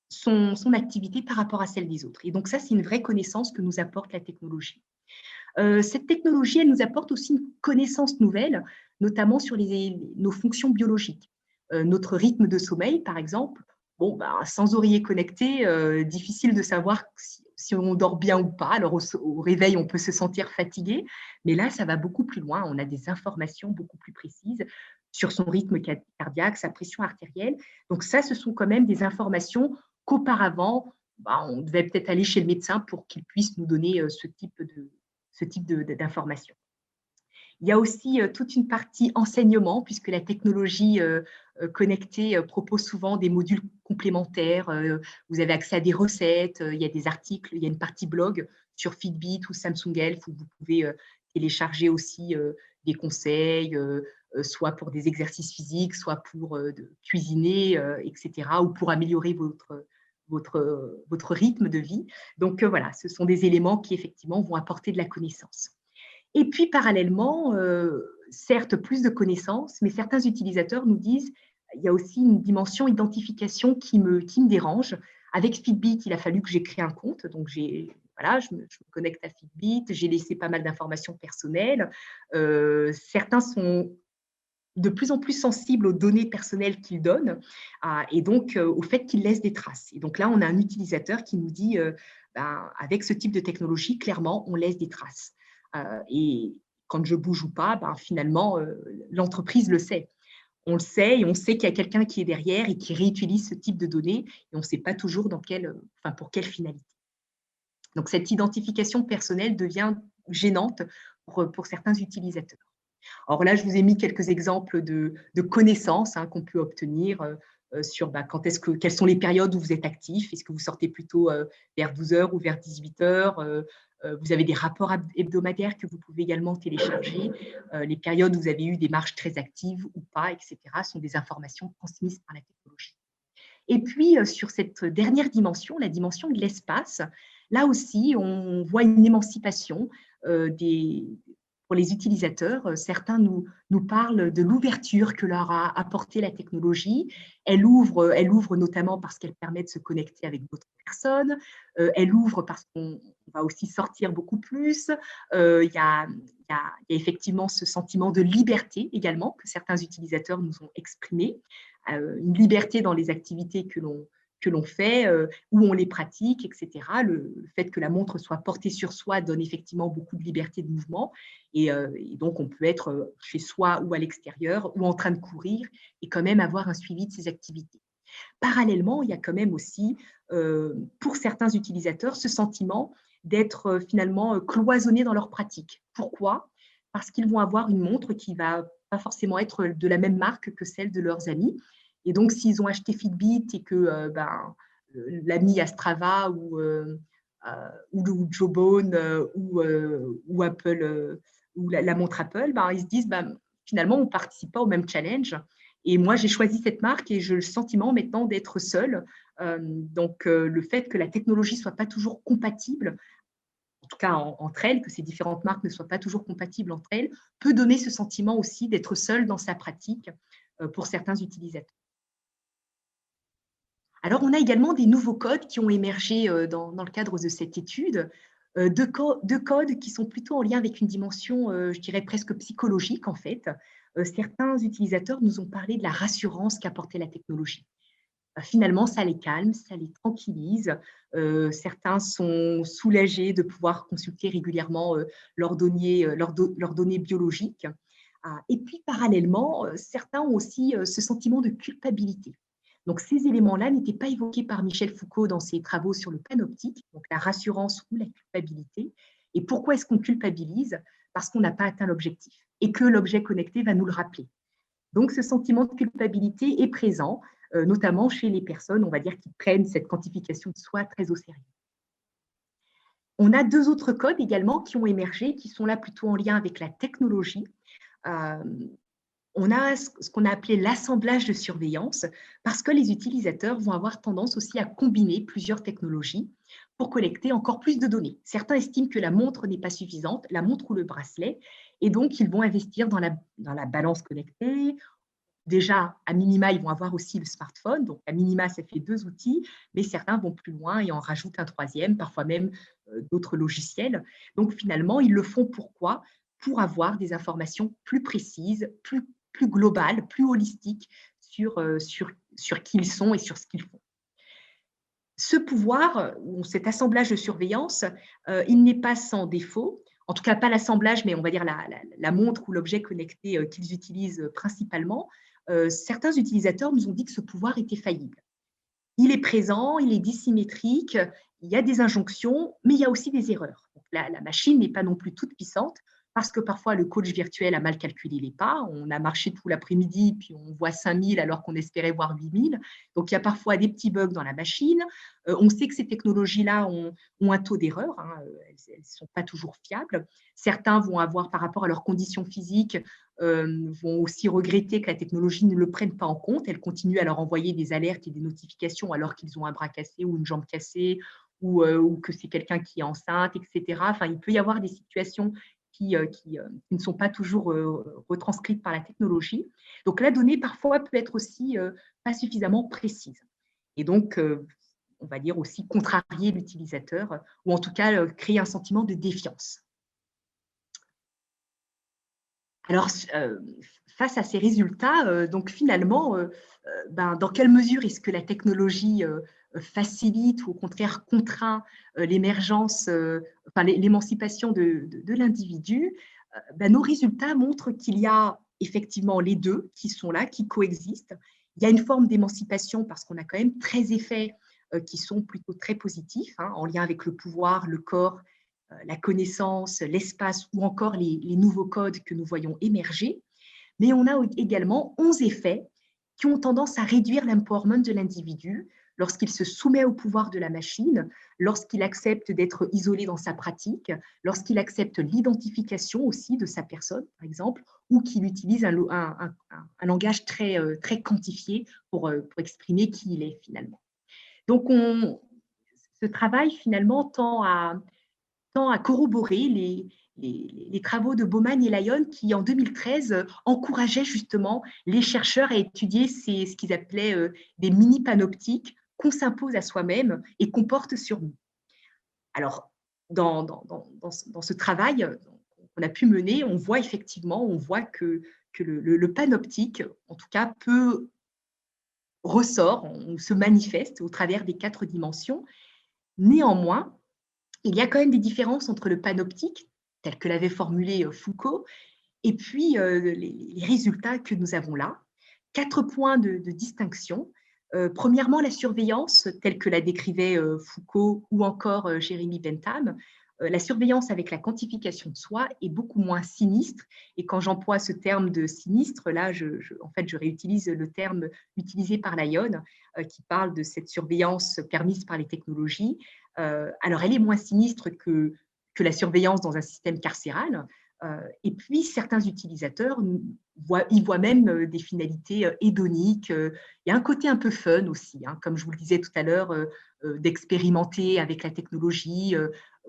son activité par rapport à celle des autres. Et donc, ça, c'est une vraie connaissance que nous apporte la technologie. Cette technologie, elle nous apporte aussi une connaissance nouvelle, notamment sur nos fonctions biologiques. Notre rythme de sommeil, par exemple, sans oreiller connecté, difficile de savoir si on dort bien ou pas. Alors, au réveil, on peut se sentir fatigué, mais là, ça va beaucoup plus loin. On a des informations beaucoup plus précises sur son rythme cardiaque, sa pression artérielle. Donc ça, ce sont quand même des informations qu'auparavant, on devait peut-être aller chez le médecin pour qu'il puisse nous donner ce type d'informations. Il y a aussi toute une partie enseignement, puisque la technologie connectée propose souvent des modules complémentaires. Vous avez accès à des recettes, il y a des articles, il y a une partie blog sur Fitbit ou Samsung Health où vous pouvez télécharger aussi des conseils, soit pour des exercices physiques, soit pour cuisiner, etc., ou pour améliorer votre rythme de vie. Donc voilà, ce sont des éléments qui effectivement vont apporter de la connaissance. Et puis parallèlement, certes plus de connaissances, mais certains utilisateurs nous disent il y a aussi une dimension identification qui me dérange. Avec Fitbit, il a fallu que j'ai créé un compte, donc je me connecte à Fitbit, j'ai laissé pas mal d'informations personnelles. Certains sont de plus en plus sensibles aux données personnelles qu'ils donnent et donc au fait qu'ils laissent des traces. Et donc là, on a un utilisateur qui nous dit, avec ce type de technologie, clairement, on laisse des traces. Et quand je bouge ou pas, finalement, l'entreprise le sait. On le sait et on sait qu'il y a quelqu'un qui est derrière et qui réutilise ce type de données et on ne sait pas toujours pour quelle finalité. Donc, cette identification personnelle devient gênante pour certains utilisateurs. Alors là, je vous ai mis quelques exemples de connaissances qu'on peut obtenir sur quelles sont les périodes où vous êtes actif. Est-ce que vous sortez plutôt vers 12 h ou vers 18 h? Vous avez des rapports hebdomadaires que vous pouvez également télécharger. Les périodes où vous avez eu des marches très actives ou pas, etc., sont des informations transmises par la technologie. Et puis, sur cette dernière dimension, la dimension de l'espace, là aussi, on voit une émancipation pour les utilisateurs. Certains nous parlent de l'ouverture que leur a apporté la technologie. Elle ouvre notamment parce qu'elle permet de se connecter avec d'autres personnes. Elle ouvre parce qu'on va aussi sortir beaucoup plus. Il y a effectivement ce sentiment de liberté également que certains utilisateurs nous ont exprimé. Une liberté dans les activités que l'on fait, où on les pratique, etc. Le fait que la montre soit portée sur soi donne effectivement beaucoup de liberté de mouvement. Et donc, on peut être chez soi ou à l'extérieur ou en train de courir et quand même avoir un suivi de ses activités. Parallèlement, il y a quand même aussi, pour certains utilisateurs, ce sentiment d'être finalement cloisonnés dans leur pratique. Pourquoi? Parce qu'ils vont avoir une montre qui ne va pas forcément être de la même marque que celle de leurs amis. Et donc, s'ils ont acheté Fitbit et que l'ami a Strava ou Jawbone ou Apple ou la montre Apple, ils se disent finalement, on ne participe pas au même challenge. Et moi, j'ai choisi cette marque et j'ai le sentiment maintenant d'être seule. Donc, le fait que la technologie ne soit pas toujours compatible, en tout cas entre elles, que ces différentes marques ne soient pas toujours compatibles entre elles, peut donner ce sentiment aussi d'être seule dans sa pratique pour certains utilisateurs. Alors, on a également des nouveaux codes qui ont émergé dans le cadre de cette étude, deux codes qui sont plutôt en lien avec une dimension, je dirais, presque psychologique, en fait. Certains utilisateurs nous ont parlé de la rassurance qu'apportait la technologie. Finalement, ça les calme, ça les tranquillise. Certains sont soulagés de pouvoir consulter régulièrement leurs données biologiques. Et puis, parallèlement, certains ont aussi ce sentiment de culpabilité. Donc, ces éléments-là n'étaient pas évoqués par Michel Foucault dans ses travaux sur le panoptique, donc la rassurance ou la culpabilité. Et pourquoi est-ce qu'on culpabilise? Parce qu'on n'a pas atteint l'objectif et que l'objet connecté va nous le rappeler. Donc, ce sentiment de culpabilité est présent, notamment chez les personnes, on va dire, qui prennent cette quantification de soi très au sérieux. On a deux autres codes également qui ont émergé, qui sont là plutôt en lien avec la technologie. On a ce qu'on a appelé l'assemblage de surveillance, parce que les utilisateurs vont avoir tendance aussi à combiner plusieurs technologies pour collecter encore plus de données. Certains estiment que la montre n'est pas suffisante, la montre ou le bracelet, et donc ils vont investir dans la balance connectée. Déjà, à minima, ils vont avoir aussi le smartphone. Donc, à minima, ça fait deux outils, mais certains vont plus loin et en rajoutent un troisième, parfois même d'autres logiciels. Donc, finalement, ils le font pourquoi? Pour avoir des informations plus précises, plus globales, plus holistiques sur qui ils sont et sur ce qu'ils font. Ce pouvoir, ou cet assemblage de surveillance, il n'est pas sans défaut. En tout cas, pas l'assemblage, mais on va dire la montre ou l'objet connecté qu'ils utilisent principalement. Certains utilisateurs nous ont dit que ce pouvoir était faillible. Il est présent, il est dissymétrique, il y a des injonctions, mais il y a aussi des erreurs. Donc, la machine n'est pas non plus toute puissante, parce que parfois le coach virtuel a mal calculé les pas. On a marché tout l'après-midi, puis on voit 5000 alors qu'on espérait voir 8000. Donc, il y a parfois des petits bugs dans la machine. On sait que ces technologies-là ont un taux d'erreur. Elles ne sont pas toujours fiables. Certains vont avoir, par rapport à leurs conditions physiques, vont aussi regretter que la technologie ne le prenne pas en compte. Elle continue à leur envoyer des alertes et des notifications alors qu'ils ont un bras cassé ou une jambe cassée ou que c'est quelqu'un qui est enceinte, etc. Enfin, il peut y avoir des situations qui ne sont pas toujours retranscrites par la technologie. Donc, la donnée, parfois, peut être aussi pas suffisamment précise. Et donc, on va dire aussi contrarier l'utilisateur ou en tout cas créer un sentiment de défiance. Alors, face à ces résultats, donc finalement, dans quelle mesure est-ce que la technologie facilite ou au contraire contraint l'émergence, l'émancipation de l'individu? Nos résultats montrent qu'il y a effectivement les deux qui sont là, qui coexistent. Il y a une forme d'émancipation parce qu'on a quand même 13 effets qui sont plutôt très positifs, en lien avec le pouvoir, le corps, la connaissance, l'espace ou encore les nouveaux codes que nous voyons émerger. Mais on a également 11 effets qui ont tendance à réduire l'empowerment de l'individu lorsqu'il se soumet au pouvoir de la machine, lorsqu'il accepte d'être isolé dans sa pratique, lorsqu'il accepte l'identification aussi de sa personne, par exemple, ou qu'il utilise un langage très, très quantifié pour exprimer qui il est finalement. Donc, ce travail finalement tend tend à corroborer les travaux de Baumann et Lyon qui, en 2013, encourageaient justement les chercheurs à étudier ce qu'ils appelaient des mini-panoptiques qu'on s'impose à soi-même et qu'on porte sur nous. Alors, dans ce travail qu'on a pu mener, on voit que le panoptique, en tout cas, ressort, se manifeste au travers des 4 dimensions. Néanmoins, il y a quand même des différences entre le panoptique, tel que l'avait formulé Foucault, et puis les résultats que nous avons là. 4 points de distinction. Premièrement, la surveillance, telle que la décrivait Foucault ou encore Jeremy Bentham. La surveillance avec la quantification de soi est beaucoup moins sinistre. Et quand j'emploie ce terme de sinistre, là, en fait, je réutilise le terme utilisé par Lyon, qui parle de cette surveillance permise par les technologies. Alors, elle est moins sinistre que la surveillance dans un système carcéral. Et puis, certains utilisateurs y voient même des finalités hédoniques. Il y a un côté un peu fun aussi, hein, comme je vous le disais tout à l'heure, d'expérimenter avec la technologie.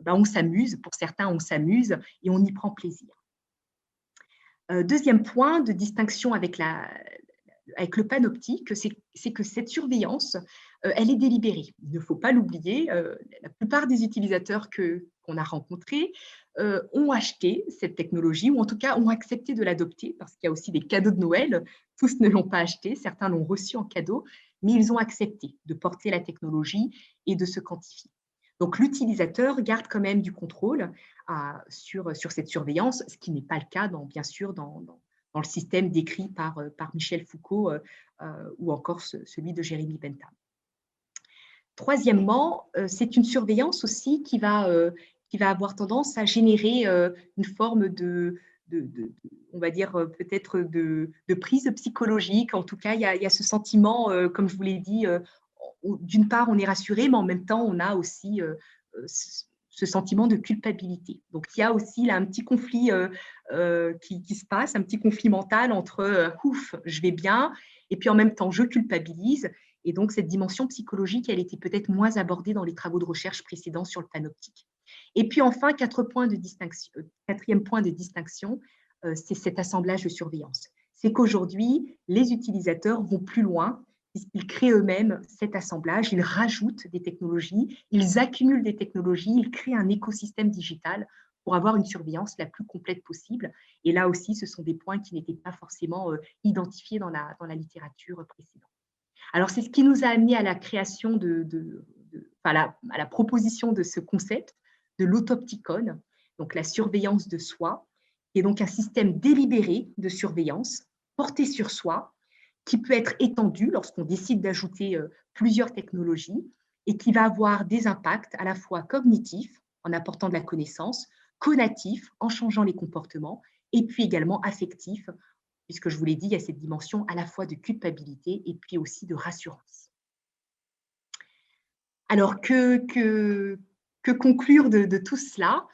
On s'amuse, pour certains, on s'amuse et on y prend plaisir. Deuxième point de distinction avec le panoptique, c'est que cette surveillance, elle est délibérée. Il ne faut pas l'oublier. La plupart des utilisateurs qu'on a rencontrés ont acheté cette technologie, ou en tout cas ont accepté de l'adopter, parce qu'il y a aussi des cadeaux de Noël. Tous ne l'ont pas acheté, certains l'ont reçu en cadeau, mais ils ont accepté de porter la technologie et de se quantifier. Donc, l'utilisateur garde quand même du contrôle sur cette surveillance, ce qui n'est pas le cas, bien sûr, dans le système décrit par Michel Foucault ou encore celui de Jeremy Bentham. Troisièmement, c'est une surveillance aussi qui va avoir tendance à générer une forme on va dire peut-être de prise psychologique. En tout cas, il y a ce sentiment, comme je vous l'ai dit, d'une part, on est rassuré, mais en même temps, on a aussi ce sentiment de culpabilité. Donc, il y a aussi là un petit conflit qui se passe, un petit conflit mental entre ouf, je vais bien, et puis en même temps, je culpabilise. Et donc, cette dimension psychologique, elle était peut-être moins abordée dans les travaux de recherche précédents sur le panoptique. Et puis enfin, quatrième point de distinction, c'est cet assemblage de surveillance. C'est qu'aujourd'hui, les utilisateurs vont plus loin. Ils créent eux-mêmes cet assemblage, ils rajoutent des technologies, ils accumulent des technologies, ils créent un écosystème digital pour avoir une surveillance la plus complète possible. Et là aussi, ce sont des points qui n'étaient pas forcément identifiés dans la littérature précédente. Alors, c'est ce qui nous a amené à la création à la proposition de ce concept de l'autopticon, donc la surveillance de soi, qui est donc un système délibéré de surveillance porté sur soi, qui peut être étendu lorsqu'on décide d'ajouter plusieurs technologies et qui va avoir des impacts à la fois cognitifs, en apportant de la connaissance, conatifs, en changeant les comportements, et puis également affectifs, puisque je vous l'ai dit, il y a cette dimension à la fois de culpabilité et puis aussi de rassurance. Alors, que conclure de tout cela?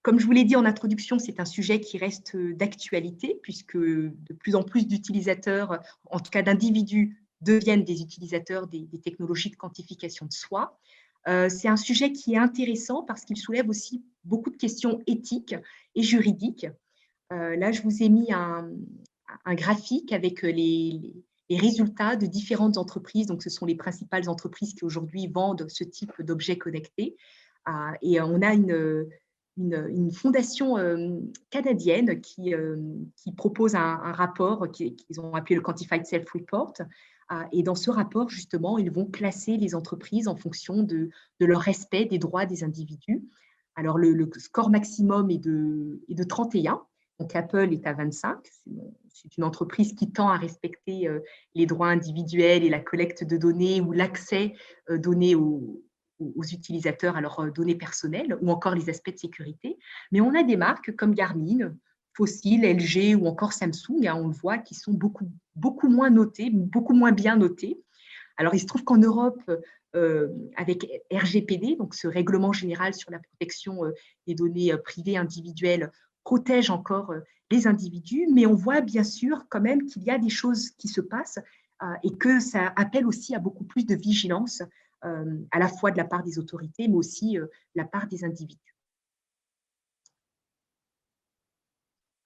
Comme je vous l'ai dit en introduction, c'est un sujet qui reste d'actualité, puisque de plus en plus d'utilisateurs, en tout cas d'individus, deviennent des utilisateurs des technologies de quantification de soi. C'est un sujet qui est intéressant parce qu'il soulève aussi beaucoup de questions éthiques et juridiques. Là, je vous ai mis un graphique avec les résultats de différentes entreprises. Donc, ce sont les principales entreprises qui aujourd'hui vendent ce type d'objets connectés. Et on a une fondation canadienne qui propose un rapport qu'ils ont appelé le Quantified Self-Report. Et dans ce rapport, justement, ils vont classer les entreprises en fonction de leur respect des droits des individus. Alors, le score maximum est de 31. Donc, Apple est à 25. C'est une entreprise qui tend à respecter les droits individuels et la collecte de données ou l'accès donné aux utilisateurs à leurs données personnelles ou encore les aspects de sécurité. Mais on a des marques comme Garmin, Fossil, LG ou encore Samsung, on le voit, qui sont beaucoup moins notées, beaucoup moins bien notées. Alors, il se trouve qu'en Europe, avec RGPD, donc ce règlement général sur la protection des données privées individuelles, protège encore les individus, mais on voit bien sûr quand même qu'il y a des choses qui se passent et que ça appelle aussi à beaucoup plus de vigilance à la fois de la part des autorités, mais aussi de la part des individus.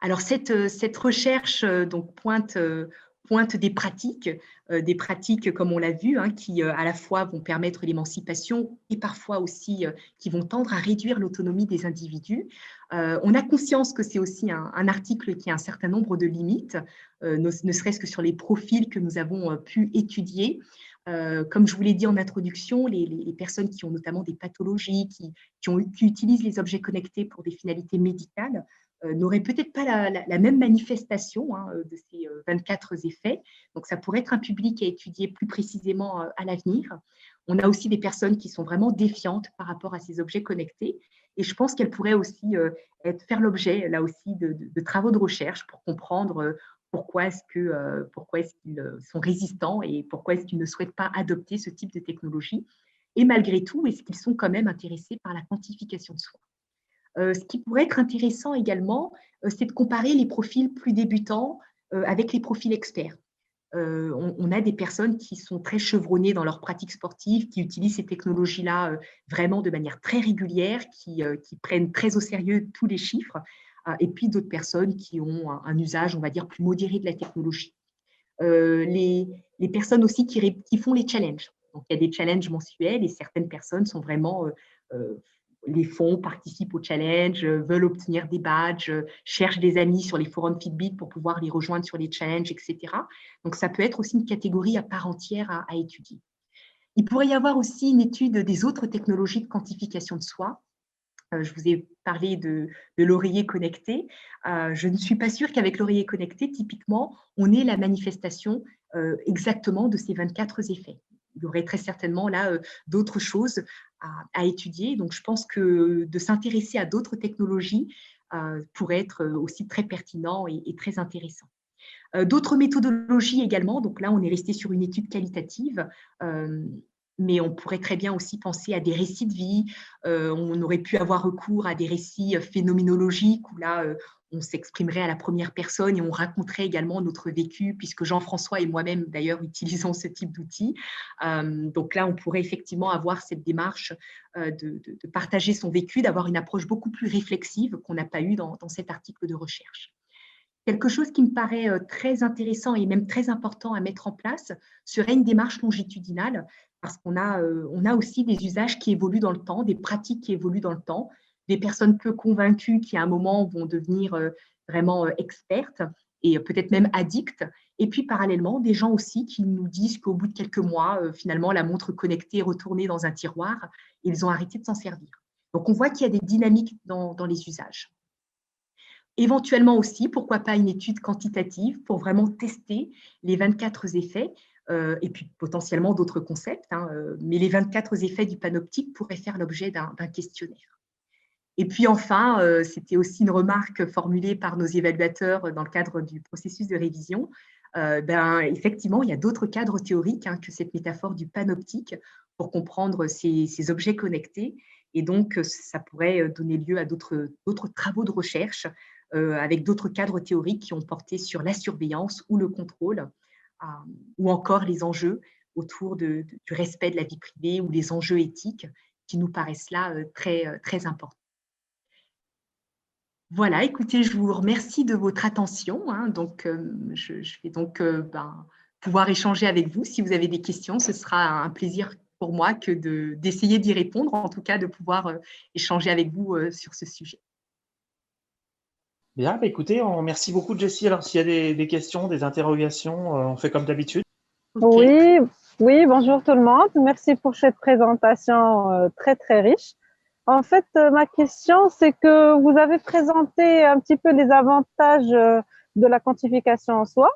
Alors, cette recherche donc, pointe des pratiques comme on l'a vu, hein, qui à la fois vont permettre l'émancipation et parfois aussi qui vont tendre à réduire l'autonomie des individus. On a conscience que c'est aussi un article qui a un certain nombre de limites, ne serait-ce que sur les profils que nous avons pu étudier. Comme je vous l'ai dit en introduction, les personnes qui ont notamment des pathologies, qui utilisent les objets connectés pour des finalités médicales, n'auraient peut-être pas la même manifestation, hein, de ces 24 effets. Donc, ça pourrait être un public à étudier plus précisément à l'avenir. On a aussi des personnes qui sont vraiment défiantes par rapport à ces objets connectés. Et je pense qu'elles pourraient aussi faire l'objet, là aussi, de travaux de recherche pour comprendre pourquoi est-ce qu'ils sont résistants et pourquoi est-ce qu'ils ne souhaitent pas adopter ce type de technologie. Et malgré tout, est-ce qu'ils sont quand même intéressés par la quantification de soi. Ce qui pourrait être intéressant également, c'est de comparer les profils plus débutants avec les profils experts. On a des personnes qui sont très chevronnées dans leur pratique sportive, qui utilisent ces technologies-là vraiment de manière très régulière, qui prennent très au sérieux tous les chiffres, et puis d'autres personnes qui ont un usage, on va dire, plus modéré de la technologie. Les personnes aussi qui font les challenges. Donc, il y a des challenges mensuels et certaines personnes sont vraiment les font, participent au challenge, veulent obtenir des badges, cherchent des amis sur les forums Fitbit pour pouvoir les rejoindre sur les challenges, etc. Donc, ça peut être aussi une catégorie à part entière à étudier. Il pourrait y avoir aussi une étude des autres technologies de quantification de soi. Je vous ai parlé de l'oreiller connecté. Je ne suis pas sûre qu'avec l'oreiller connecté, typiquement, on ait la manifestation exactement de ces 24 effets. Il y aurait très certainement là d'autres choses à étudier. Donc, je pense que de s'intéresser à d'autres technologies pourrait être aussi très pertinent et très intéressant. D'autres méthodologies également. Donc là, on est resté sur une étude qualitative. Mais on pourrait très bien aussi penser à des récits de vie. On aurait pu avoir recours à des récits phénoménologiques où là, on s'exprimerait à la première personne et on raconterait également notre vécu, puisque Jean-François et moi-même, d'ailleurs, utilisons ce type d'outils. Donc là, on pourrait effectivement avoir cette démarche de partager son vécu, d'avoir une approche beaucoup plus réflexive qu'on n'a pas eue dans cet article de recherche. Quelque chose qui me paraît très intéressant et même très important à mettre en place serait une démarche longitudinale, parce qu'on a aussi des usages qui évoluent dans le temps, des pratiques qui évoluent dans le temps, des personnes peu convaincues qui à un moment vont devenir vraiment expertes et peut-être même addictes, et puis parallèlement des gens aussi qui nous disent qu'au bout de quelques mois, finalement la montre connectée est retournée dans un tiroir et ils ont arrêté de s'en servir. Donc on voit qu'il y a des dynamiques dans les usages. Éventuellement aussi, pourquoi pas une étude quantitative pour vraiment tester les 24 effets et puis potentiellement d'autres concepts, hein, mais les 24 effets du panoptique pourraient faire l'objet d'un questionnaire. Et puis enfin, c'était aussi une remarque formulée par nos évaluateurs dans le cadre du processus de révision. Effectivement, il y a d'autres cadres théoriques que cette métaphore du panoptique pour comprendre ces objets connectés. Et donc, ça pourrait donner lieu à d'autres travaux de recherche avec d'autres cadres théoriques qui ont porté sur la surveillance ou le contrôle, ou encore les enjeux autour du respect de la vie privée ou les enjeux éthiques qui nous paraissent là très importants. Voilà, écoutez, je vous remercie de votre attention. Donc, je vais donc pouvoir échanger avec vous. Si vous avez des questions, ce sera un plaisir pour moi que d'essayer d'y répondre, en tout cas de pouvoir échanger avec vous sur ce sujet. Bien, écoutez, merci beaucoup Jessie. Alors, s'il y a des questions, des interrogations, on fait comme d'habitude. Okay. Oui, bonjour tout le monde. Merci pour cette présentation très, très riche. En fait, ma question, c'est que vous avez présenté un petit peu les avantages de la quantification en soi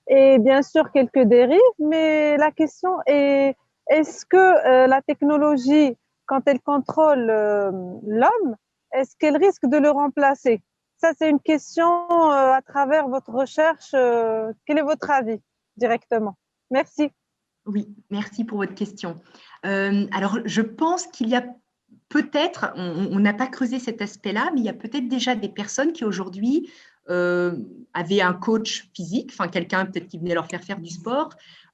et bien sûr quelques dérives, mais la question est, est-ce que la technologie, quand elle contrôle l'homme, est-ce qu'elle risque de le remplacer? Ça, c'est une question à travers votre recherche. Quel est votre avis directement? Merci. Oui, merci pour votre question. Alors, je pense qu'il y a peut-être, on n'a pas creusé cet aspect-là, mais il y a peut-être déjà des personnes qui aujourd'hui avaient un coach physique, enfin quelqu'un peut-être qui venait leur faire du sport,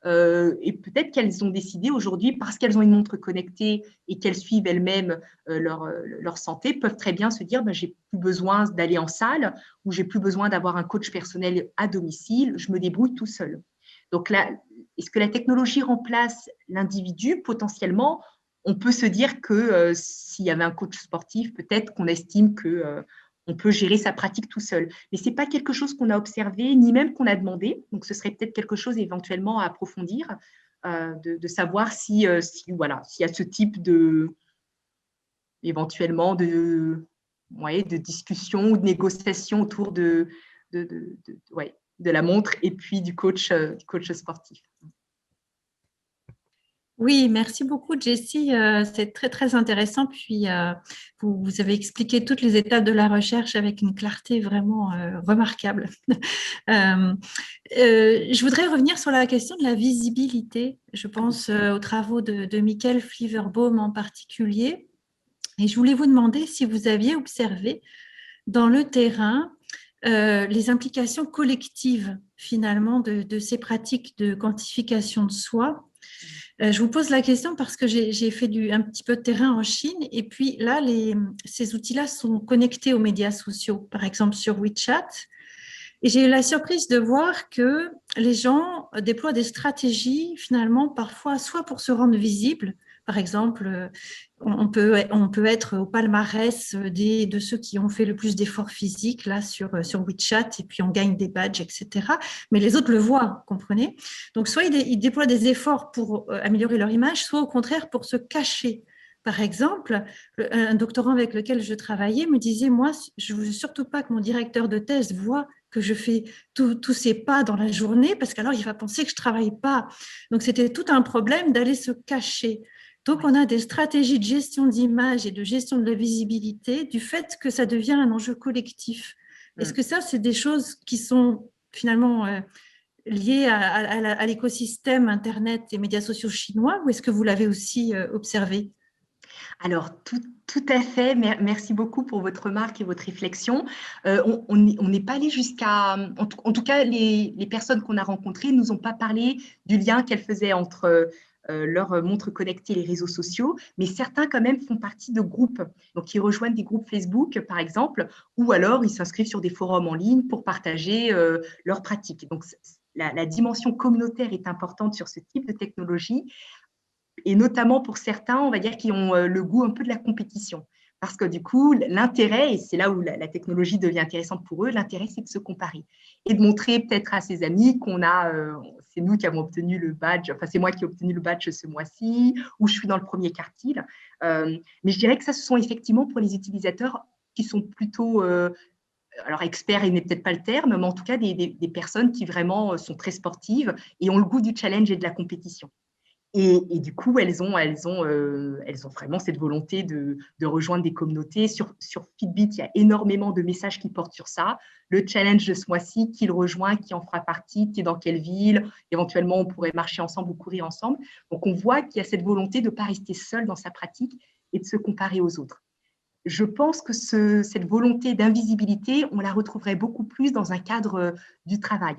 et peut-être qu'elles ont décidé aujourd'hui, parce qu'elles ont une montre connectée et qu'elles suivent elles-mêmes leur santé, peuvent très bien se dire j'ai plus besoin d'aller en salle ou j'ai plus besoin d'avoir un coach personnel à domicile, je me débrouille tout seul. Donc là, est-ce que la technologie remplace l'individu? Potentiellement, on peut se dire que s'il y avait un coach sportif, peut-être qu'on estime que on peut gérer sa pratique tout seul. Mais ce n'est pas quelque chose qu'on a observé, ni même qu'on a demandé. Donc, ce serait peut-être quelque chose éventuellement à approfondir, de savoir si voilà, s'il y a ce type éventuellement de discussion ou de négociation autour de la montre et puis du coach sportif. Oui, merci beaucoup, Jessie. C'est très, très intéressant. Puis, vous avez expliqué toutes les étapes de la recherche avec une clarté vraiment remarquable. Je voudrais revenir sur la question de la visibilité. Je pense aux travaux de Michael Fliverbaum en particulier. Et je voulais vous demander si vous aviez observé dans le terrain les implications collectives, finalement, de ces pratiques de quantification de soi. Je vous pose la question parce que j'ai fait un petit peu de terrain en Chine et puis là, ces outils-là sont connectés aux médias sociaux, par exemple sur WeChat. Et j'ai eu la surprise de voir que les gens déploient des stratégies finalement parfois soit pour se rendre visibles. Par exemple, on peut être au palmarès de ceux qui ont fait le plus d'efforts physiques là sur WeChat et puis on gagne des badges, etc. Mais les autres le voient, comprenez? Donc, soit ils déploient des efforts pour améliorer leur image, soit au contraire pour se cacher. Par exemple, un doctorant avec lequel je travaillais me disait, moi, je ne veux surtout pas que mon directeur de thèse voit que je fais tous ces pas dans la journée parce qu'alors il va penser que je ne travaille pas. Donc, c'était tout un problème d'aller se cacher. Donc, on a des stratégies de gestion d'image et de gestion de la visibilité du fait que ça devient un enjeu collectif. Est-ce que ça, c'est des choses qui sont finalement liées à l'écosystème Internet et médias sociaux chinois ou est-ce que vous l'avez aussi observé? Alors, tout à fait. Merci beaucoup pour votre remarque et votre réflexion. On n'est pas allé jusqu'à… En tout cas, les personnes qu'on a rencontrées ne nous ont pas parlé du lien qu'elles faisaient entre leur montre connectée et les réseaux sociaux, mais certains quand même font partie de groupes. Donc, ils rejoignent des groupes Facebook, par exemple, ou alors ils s'inscrivent sur des forums en ligne pour partager leurs pratiques. Donc, la dimension communautaire est importante sur ce type de technologie. Et notamment pour certains, on va dire, qui ont le goût un peu de la compétition. Parce que du coup, l'intérêt, et c'est là où la technologie devient intéressante pour eux, l'intérêt, c'est de se comparer et de montrer peut-être à ses amis qu'on a, c'est nous qui avons obtenu le badge, enfin c'est moi qui ai obtenu le badge ce mois-ci, ou je suis dans le premier quartile. Mais je dirais que ça, ce sont effectivement pour les utilisateurs qui sont plutôt… alors, expert, il n'est peut-être pas le terme, mais en tout cas, des personnes qui vraiment sont très sportives et ont le goût du challenge et de la compétition. Et du coup, elles ont vraiment cette volonté de rejoindre des communautés. Sur Fitbit, il y a énormément de messages qui portent sur ça. Le challenge de ce mois-ci, qui le rejoint, qui en fera partie, qui est dans quelle ville. Éventuellement, on pourrait marcher ensemble ou courir ensemble. Donc, on voit qu'il y a cette volonté de ne pas rester seul dans sa pratique et de se comparer aux autres. Je pense que cette volonté d'invisibilité, on la retrouverait beaucoup plus dans un cadre du travail.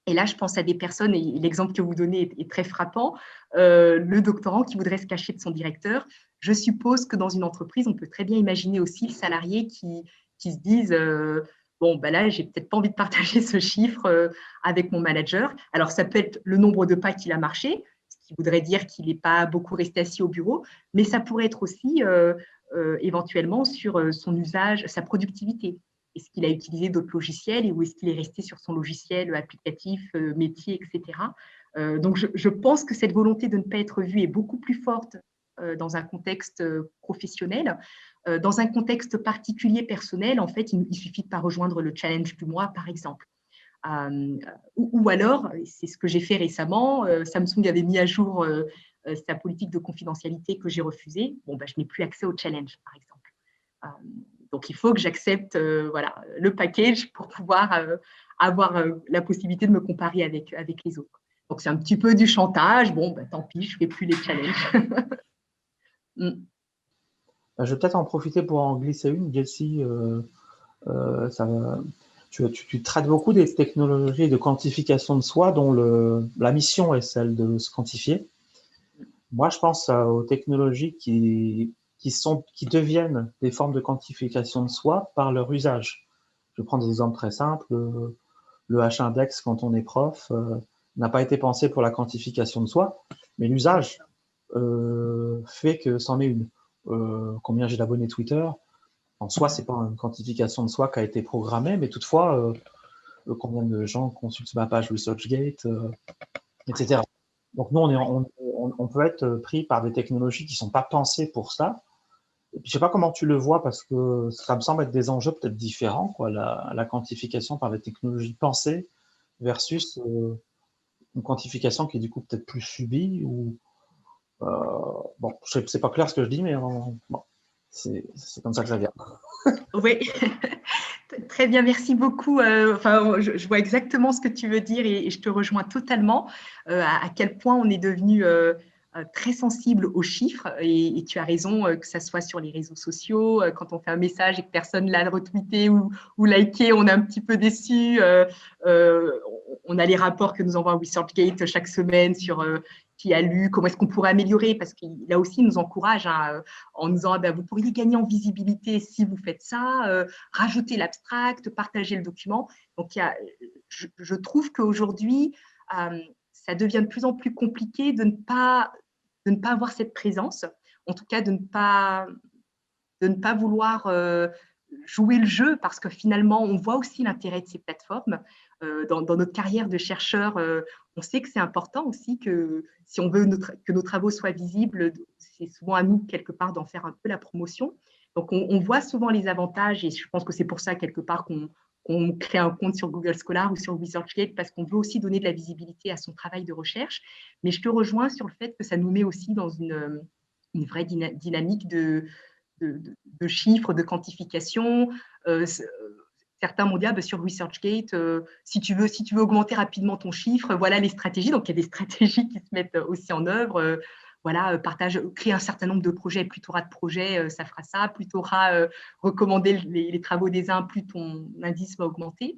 Et là, je pense à des personnes, et l'exemple que vous donnez est très frappant, le doctorant qui voudrait se cacher de son directeur. Je suppose que dans une entreprise, on peut très bien imaginer aussi le salarié qui se dise bon, ben là, j'ai peut-être pas envie de partager ce chiffre avec mon manager. Alors, ça peut être le nombre de pas qu'il a marché, ce qui voudrait dire qu'il n'est pas beaucoup resté assis au bureau, mais ça pourrait être aussi éventuellement sur son usage, sa productivité. Est-ce qu'il a utilisé d'autres logiciels ou est-ce qu'il est resté sur son logiciel applicatif, métier, etc. Donc, je pense que cette volonté de ne pas être vu est beaucoup plus forte dans un contexte professionnel. Dans un contexte particulier personnel, en fait, il ne suffit de pas rejoindre le challenge du mois, par exemple. Ou alors, c'est ce que j'ai fait récemment, Samsung avait mis à jour sa politique de confidentialité que j'ai refusée. Bon, ben, je n'ai plus accès au challenge, par exemple. Donc, il faut que j'accepte le package pour pouvoir avoir la possibilité de me comparer avec les autres. Donc, c'est un petit peu du chantage. Bon, ben, tant pis, je ne fais plus les challenges. Je vais peut-être en profiter pour en glisser une, Jessie. Je tu traites beaucoup des technologies de quantification de soi dont la mission est celle de se quantifier. Moi, je pense aux technologies qui deviennent des formes de quantification de soi par leur usage. Je prends des exemples très simples. Le H-index, quand on est prof, n'a pas été pensé pour la quantification de soi, mais l'usage fait que c'en est une. Combien j'ai d'abonnés Twitter, en soi, c'est pas une quantification de soi qui a été programmée, mais toutefois, combien de gens consultent ma page ResearchGate, etc. Donc nous, on peut être pris par des technologies qui sont pas pensées pour ça. Et puis, je sais pas comment tu le vois, parce que ça me semble être des enjeux peut-être différents, quoi, la quantification par des technologies pensées versus une quantification qui est du coup peut-être plus subie. Ou bon, c'est pas clair ce que je dis, mais bon, c'est comme ça que ça vient. Oui, très bien, merci beaucoup. Enfin, je vois exactement ce que tu veux dire et je te rejoins totalement à quel point on est devenu très sensible aux chiffres et tu as raison, que ça soit sur les réseaux sociaux, quand on fait un message et que personne l'a retweeté ou liké, on est un petit peu déçu. On a les rapports que nous envoie ResearchGate chaque semaine sur qui a lu, comment est-ce qu'on pourrait améliorer, parce qu'il là aussi il nous encourage en nous disant vous pourriez gagner en visibilité si vous faites ça, rajouter l'abstract, partager le document. Donc, je trouve qu'aujourd'hui, ça devient de plus en plus compliqué de ne pas avoir cette présence, en tout cas de ne pas vouloir jouer le jeu, parce que finalement, on voit aussi l'intérêt de ces plateformes. Dans notre carrière de chercheur, on sait que c'est important aussi que si on veut que nos travaux soient visibles, c'est souvent à nous, quelque part, d'en faire un peu la promotion. Donc, on voit souvent les avantages et je pense que c'est pour ça, quelque part, qu'on crée un compte sur Google Scholar ou sur ResearchGate, parce qu'on veut aussi donner de la visibilité à son travail de recherche. Mais je te rejoins sur le fait que ça nous met aussi dans une vraie dynamique de chiffres, de quantification. Certains m'ont dit sur ResearchGate, si tu veux augmenter rapidement ton chiffre, voilà les stratégies. Donc, il y a des stratégies qui se mettent aussi en œuvre. Voilà, créer un certain nombre de projets. Plus tu auras de projets, ça fera ça. Plus tu auras recommandé les travaux des uns, plus ton indice va augmenter.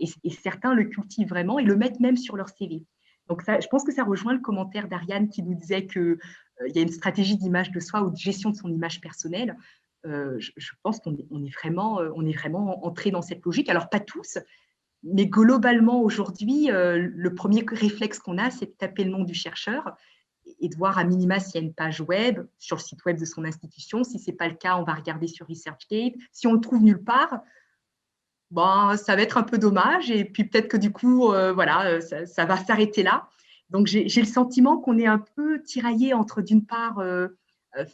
Et certains le cultivent vraiment et le mettent même sur leur CV. Donc, ça, je pense que ça rejoint le commentaire d'Ariane qui nous disait qu'il y a une stratégie d'image de soi ou de gestion de son image personnelle. Je pense qu'on est vraiment entré dans cette logique. Alors, pas tous, mais globalement, aujourd'hui, le premier réflexe qu'on a, c'est de taper le nom du chercheur et de voir à minima s'il y a une page web sur le site web de son institution. Si ce n'est pas le cas, on va regarder sur ResearchGate. Si on ne le trouve nulle part, bon, ça va être un peu dommage. Et puis peut-être que du coup, voilà, ça va s'arrêter là. Donc, j'ai le sentiment qu'on est un peu tiraillé entre, d'une part,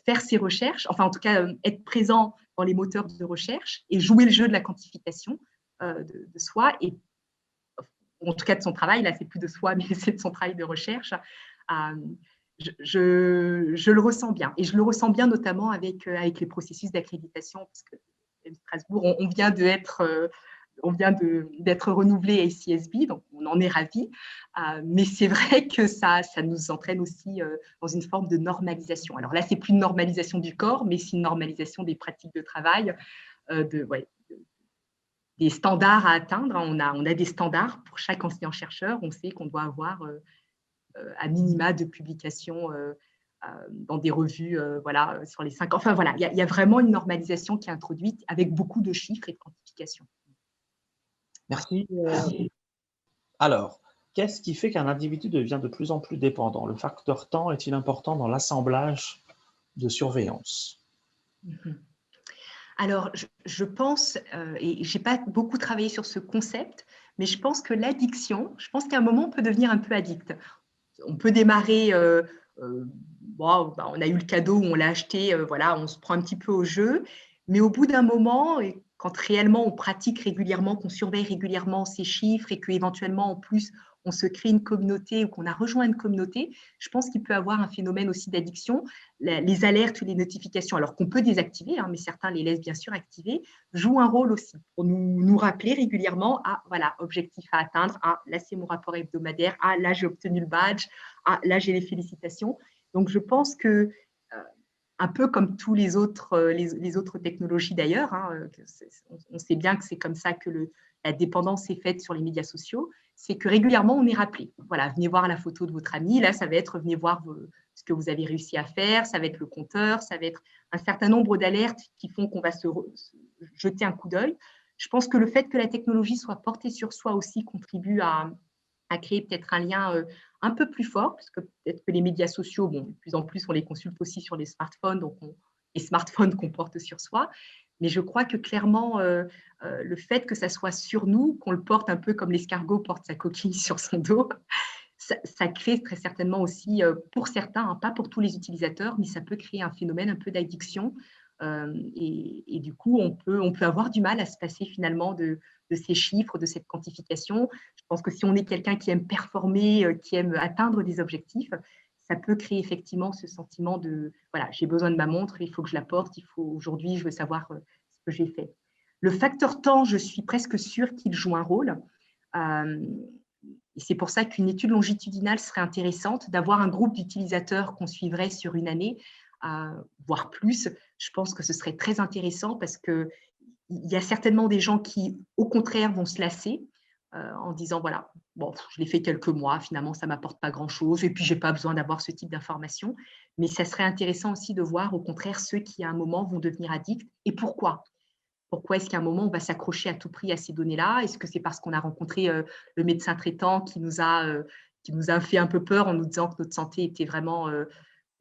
faire ses recherches, enfin en tout cas être présent dans les moteurs de recherche et jouer le jeu de la quantification de soi, et en tout cas de son travail, là c'est plus de soi, mais c'est de son travail de recherche. Je le ressens bien, et je le ressens bien notamment avec les processus d'accréditation, parce que Strasbourg, on vient d'être renouvelé à ICSB, donc on en est ravis. Mais c'est vrai que ça nous entraîne aussi dans une forme de normalisation. Alors là, c'est plus une normalisation du corps, mais c'est une normalisation des pratiques de travail, des standards à atteindre. On a des standards pour chaque enseignant-chercheur. On sait qu'on doit avoir à minima de publications dans des revues, voilà, sur les 5 ans. Enfin voilà, il y a vraiment une normalisation qui est introduite avec beaucoup de chiffres et de quantification. Merci. Alors, qu'est-ce qui fait qu'un individu devient de plus en plus dépendant? Le facteur temps est-il important dans l'assemblage de surveillance? Alors, je pense, et je n'ai pas beaucoup travaillé sur ce concept, mais je pense que l'addiction, je pense qu'à un moment, on peut devenir un peu addict. On peut démarrer, bon, bah, on a eu le cadeau, on l'a acheté, voilà, on se prend un petit peu au jeu, mais au bout d'un moment, et quand réellement on pratique régulièrement, qu'on surveille régulièrement ces chiffres et qu'éventuellement, en plus, on se crée une communauté ou qu'on a rejoint une communauté, je pense qu'il peut y avoir un phénomène aussi d'addiction. Les alertes ou les notifications, alors qu'on peut désactiver, hein, mais certains les laissent bien sûr activer, jouent un rôle aussi pour nous rappeler régulièrement, ah voilà, objectif à atteindre, ah là c'est mon rapport hebdomadaire, ah là j'ai obtenu le badge, ah là j'ai les félicitations. Donc je pense que un peu comme tous les autres technologies d'ailleurs, hein, on sait bien que c'est comme ça que la dépendance est faite sur les médias sociaux, c'est que régulièrement, on est rappelé. Voilà, venez voir la photo de votre ami, là, ça va être venez voir ce que vous avez réussi à faire, ça va être le compteur, ça va être un certain nombre d'alertes qui font qu'on va se jeter un coup d'œil. Je pense que le fait que la technologie soit portée sur soi aussi contribue à créer peut-être un lien un peu plus fort, parce que peut-être que les médias sociaux, bon, de plus en plus, on les consulte aussi sur les smartphones, donc les smartphones qu'on porte sur soi. Mais je crois que clairement, le fait que ça soit sur nous, qu'on le porte un peu comme l'escargot porte sa coquille sur son dos, ça crée très certainement aussi, pour certains, hein, pas pour tous les utilisateurs, mais ça peut créer un phénomène un peu d'addiction. Et du coup, on peut avoir du mal à se passer finalement de ces chiffres, de cette quantification. Je pense que si on est quelqu'un qui aime performer, qui aime atteindre des objectifs, ça peut créer effectivement ce sentiment de voilà, j'ai besoin de ma montre, il faut que je la porte, aujourd'hui, je veux savoir ce que j'ai fait. Le facteur temps, je suis presque sûre qu'il joue un rôle. Et c'est pour ça qu'une étude longitudinale serait intéressante, d'avoir un groupe d'utilisateurs qu'on suivrait sur une année, voire plus. Je pense que ce serait très intéressant parce qu'il y a certainement des gens qui, au contraire, vont se lasser en disant, voilà, bon, je l'ai fait quelques mois, finalement, ça ne m'apporte pas grand-chose et puis je n'ai pas besoin d'avoir ce type d'informations. Mais ça serait intéressant aussi de voir, au contraire, ceux qui, à un moment, vont devenir addicts et pourquoi. Pourquoi est-ce qu'à un moment, on va s'accrocher à tout prix à ces données-là? Est-ce que c'est parce qu'on a rencontré le médecin traitant qui nous a fait un peu peur en nous disant que notre santé était vraiment, je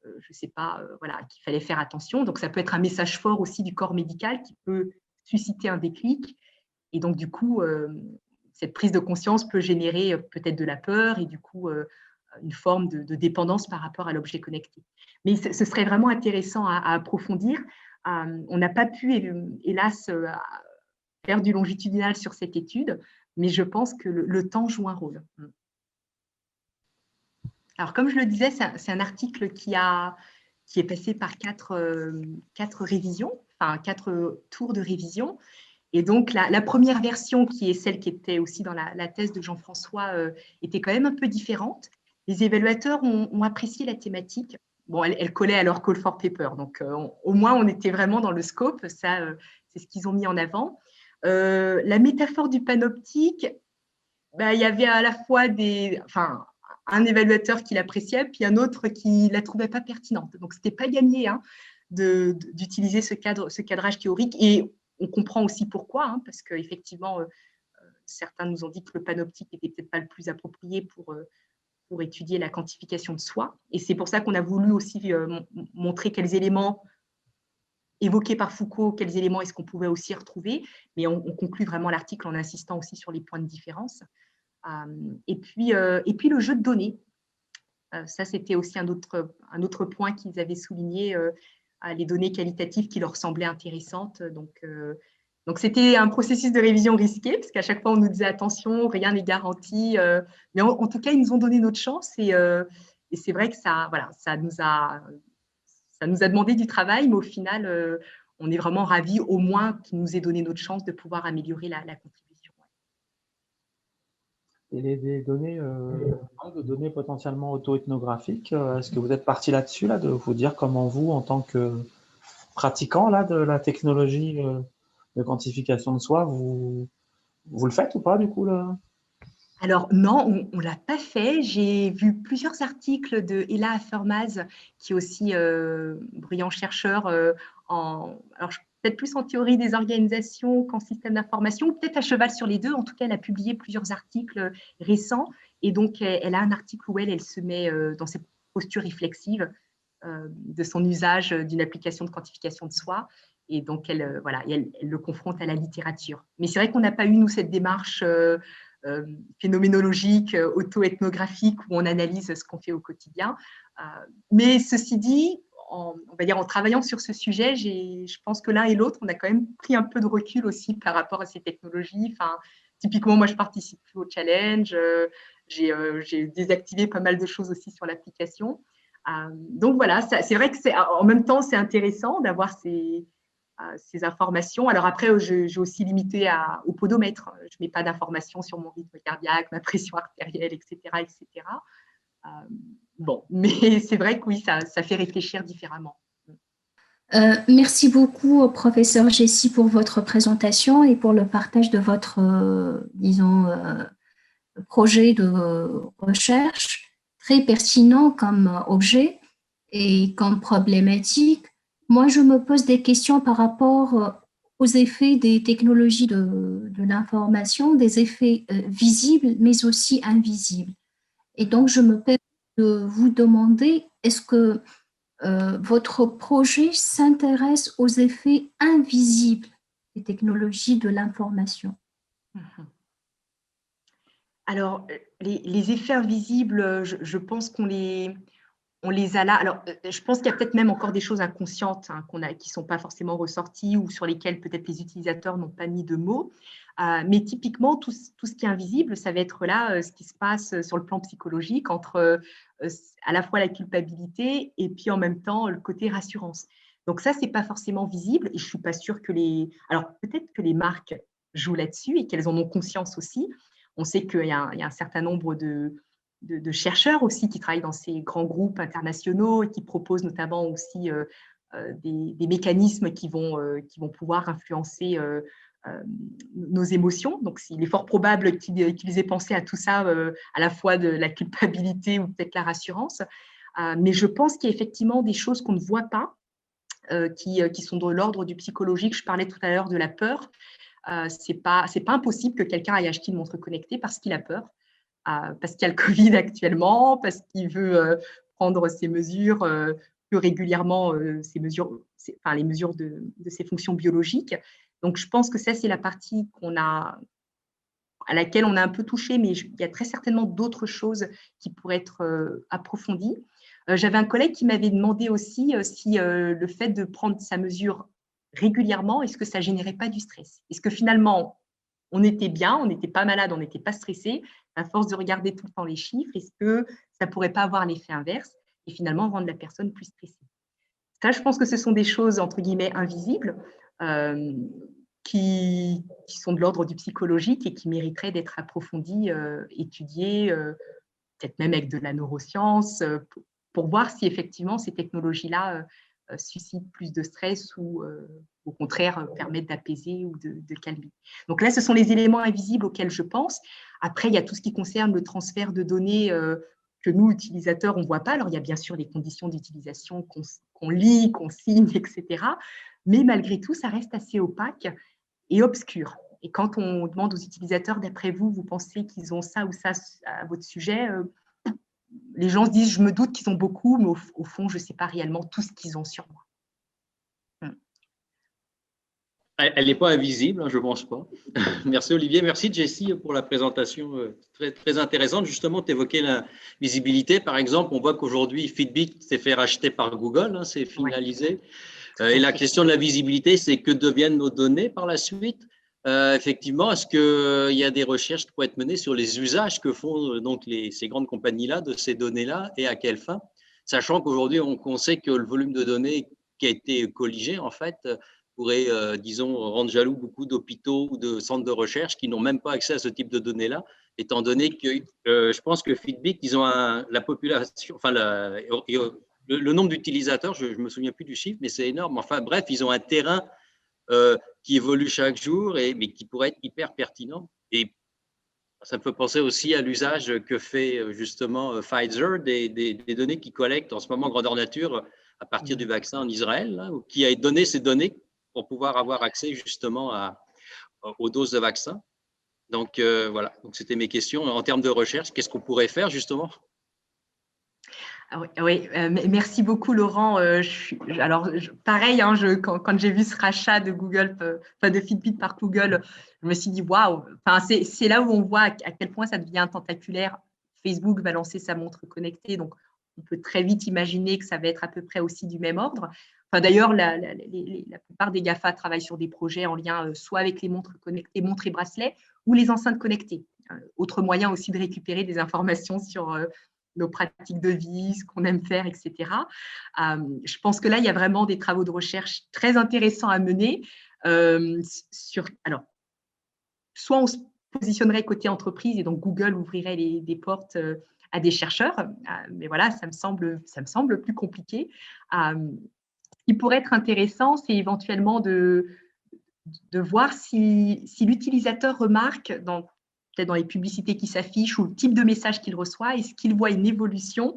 ne sais pas, voilà, qu'il fallait faire attention. Donc, ça peut être un message fort aussi du corps médical qui peut susciter un déclic. Et donc, du coup, cette prise de conscience peut générer peut-être de la peur et du coup, une forme de dépendance par rapport à l'objet connecté. Mais ce serait vraiment intéressant à approfondir. On n'a pas pu, hélas, faire du longitudinal sur cette étude, mais je pense que le temps joue un rôle. Alors, comme je le disais, c'est un article qui est passé par quatre révisions, enfin 4 tours de révision. Et donc, la première version, qui est celle qui était aussi dans la thèse de Jean-François, était quand même un peu différente. Les évaluateurs ont apprécié la thématique. Bon, elle collait à leur call for paper, donc au moins, on était vraiment dans le scope. Ça, c'est ce qu'ils ont mis en avant. La métaphore du panoptique, il y avait à la fois un évaluateur qui l'appréciait, puis un autre qui ne la trouvait pas pertinente. Donc, ce n'était pas gagné hein, d'utiliser ce cadrage théorique. Et on comprend aussi pourquoi, hein, parce qu'effectivement, certains nous ont dit que le panoptique n'était peut-être pas le plus approprié pour étudier la quantification de soi. Et c'est pour ça qu'on a voulu aussi montrer quels éléments évoqués par Foucault, quels éléments est-ce qu'on pouvait aussi retrouver. Mais on conclut vraiment l'article en insistant aussi sur les points de différence. Et puis le jeu de données. Ça, c'était aussi un autre point qu'ils avaient souligné, les données qualitatives qui leur semblaient intéressantes. Donc, c'était un processus de révision risqué, parce qu'à chaque fois, on nous disait attention, rien n'est garanti. Mais en tout cas, ils nous ont donné notre chance. Et c'est vrai que ça nous a demandé du travail, mais au final, on est vraiment ravis au moins qu'ils nous aient donné notre chance de pouvoir améliorer la contribution. Et des données, de données potentiellement auto-ethnographiques, est-ce que vous êtes parti là-dessus, là, de vous dire comment vous, en tant que pratiquant là, de la technologie de quantification de soi, vous le faites ou pas du coup là? Alors non, on ne l'a pas fait. J'ai vu plusieurs articles de Ella Hafermaz, qui est aussi brillant chercheur alors peut-être plus en théorie des organisations qu'en système d'information, ou peut-être à cheval sur les deux. En tout cas, elle a publié plusieurs articles récents. Et donc, elle a un article où elle se met dans cette posture réflexive de son usage d'une application de quantification de soi. Et donc, elle le confronte à la littérature. Mais c'est vrai qu'on n'a pas eu, nous, cette démarche phénoménologique, auto-ethnographique, où on analyse ce qu'on fait au quotidien. Mais ceci dit, on va dire en travaillant sur ce sujet, je pense que l'un et l'autre, on a quand même pris un peu de recul aussi par rapport à ces technologies. Enfin, typiquement, moi, je participe plus au challenge. J'ai désactivé pas mal de choses aussi sur l'application. Donc voilà, c'est vrai que en même temps, c'est intéressant d'avoir ces informations. Alors après, j'ai aussi limité au podomètre. Je ne mets pas d'informations sur mon rythme cardiaque, ma pression artérielle, etc. etc. Bon, mais c'est vrai que oui, ça fait réfléchir différemment. Merci beaucoup, professeur Jessie, pour votre présentation et pour le partage de votre, disons, projet de recherche, très pertinent comme objet et comme problématique. Moi, je me pose des questions par rapport aux effets des technologies de l'information, des effets visibles, mais aussi invisibles. Et donc, je me permets de vous demander, est-ce que votre projet s'intéresse aux effets invisibles des technologies de l'information? Alors, les effets invisibles, je pense qu'on les a là. Alors, je pense qu'il y a peut-être même encore des choses inconscientes hein, qui ne sont pas forcément ressorties ou sur lesquelles peut-être les utilisateurs n'ont pas mis de mots. Mais typiquement, tout ce qui est invisible, ça va être là ce qui se passe sur le plan psychologique entre à la fois la culpabilité et puis en même temps le côté rassurance. Donc ça, ce n'est pas forcément visible et je ne suis pas sûre que Alors, peut-être que les marques jouent là-dessus et qu'elles en ont conscience aussi. On sait qu'il y a un certain nombre de chercheurs aussi qui travaillent dans ces grands groupes internationaux et qui proposent notamment aussi des mécanismes qui vont pouvoir influencer nos émotions. Donc, il est fort probable qu'ils aient pensé à tout ça, à la fois de la culpabilité ou peut-être la rassurance. Mais je pense qu'il y a effectivement des choses qu'on ne voit pas, qui sont de l'ordre du psychologique. Je parlais tout à l'heure de la peur. C'est pas impossible que quelqu'un aille acheter une montre connectée parce qu'il a peur, parce qu'il y a le Covid actuellement, parce qu'il veut prendre ses mesures plus régulièrement, les mesures de ses fonctions biologiques. Donc, je pense que ça, c'est la partie à laquelle on a un peu touché, mais il y a très certainement d'autres choses qui pourraient être approfondies. J'avais un collègue qui m'avait demandé aussi si le fait de prendre sa mesure régulièrement, est-ce que ça ne générait pas du stress? Est-ce que finalement, on était bien, on n'était pas malade, on n'était pas stressé, à force de regarder tout le temps les chiffres, est-ce que ça ne pourrait pas avoir l'effet inverse et finalement rendre la personne plus stressée? Ça, je pense que ce sont des choses, entre guillemets, invisibles, qui sont de l'ordre du psychologique et qui mériteraient d'être approfondies, étudiées, peut-être même avec de la neuroscience, pour voir si effectivement ces technologies-là suscitent plus de stress ou au contraire permettent d'apaiser ou de calmer. Donc là, ce sont les éléments invisibles auxquels je pense. Après, il y a tout ce qui concerne le transfert de données que nous, utilisateurs, on ne voit pas. Alors, il y a bien sûr les conditions d'utilisation qu'on lit, qu'on signe, etc. Mais malgré tout, ça reste assez opaque et obscur. Et quand on demande aux utilisateurs, d'après vous, vous pensez qu'ils ont ça ou ça à votre sujet, les gens se disent, je me doute qu'ils ont beaucoup, mais au fond, je ne sais pas réellement tout ce qu'ils ont sur moi. Elle n'est pas invisible, hein, je ne pense pas. Merci Olivier, merci Jessie pour la présentation très, très intéressante. Justement, tu évoquais la visibilité. Par exemple, on voit qu'aujourd'hui, Fitbit s'est fait racheter par Google, hein, c'est finalisé. Ouais. Et la question de la visibilité, c'est que deviennent nos données par la suite? Effectivement, est-ce qu'il y a des recherches qui pourraient être menées sur les usages que font donc ces grandes compagnies-là de ces données-là et à quelle fin? Sachant qu'aujourd'hui, on sait que le volume de données qui a été colligé, en fait, pourrait, disons, rendre jaloux beaucoup d'hôpitaux ou de centres de recherche qui n'ont même pas accès à ce type de données-là, étant donné que je pense que Fitbit, ils ont la population, enfin, le nombre d'utilisateurs, je ne me souviens plus du chiffre, mais c'est énorme. Enfin, bref, ils ont un terrain qui évolue chaque jour, mais qui pourrait être hyper pertinent. Et ça me fait penser aussi à l'usage que fait justement Pfizer des données qu'ils collectent en ce moment grandeur nature à partir du vaccin en Israël, là, qui a donné ces données pour pouvoir avoir accès justement aux doses de vaccin. Donc, voilà, donc c'était mes questions. En termes de recherche, qu'est-ce qu'on pourrait faire justement? Oui, merci beaucoup Laurent. Pareil, hein, quand j'ai vu ce rachat de Google, de Fitbit par Google, je me suis dit waouh. C'est là où on voit à quel point ça devient tentaculaire. Facebook va lancer sa montre connectée, donc on peut très vite imaginer que ça va être à peu près aussi du même ordre. D'ailleurs, la plupart des GAFA travaillent sur des projets en lien soit avec les montres connectées, montres et bracelets, ou les enceintes connectées. Autre moyen aussi de récupérer des informations sur nos pratiques de vie, ce qu'on aime faire, etc. Je pense que là, il y a vraiment des travaux de recherche très intéressants à mener. Alors, soit on se positionnerait côté entreprise et donc Google ouvrirait des portes à des chercheurs, mais voilà, ça me semble plus compliqué. qui pourrait être intéressant, c'est éventuellement de voir si l'utilisateur remarque, peut-être dans les publicités qui s'affichent ou le type de message qu'il reçoit, est-ce qu'il voit une évolution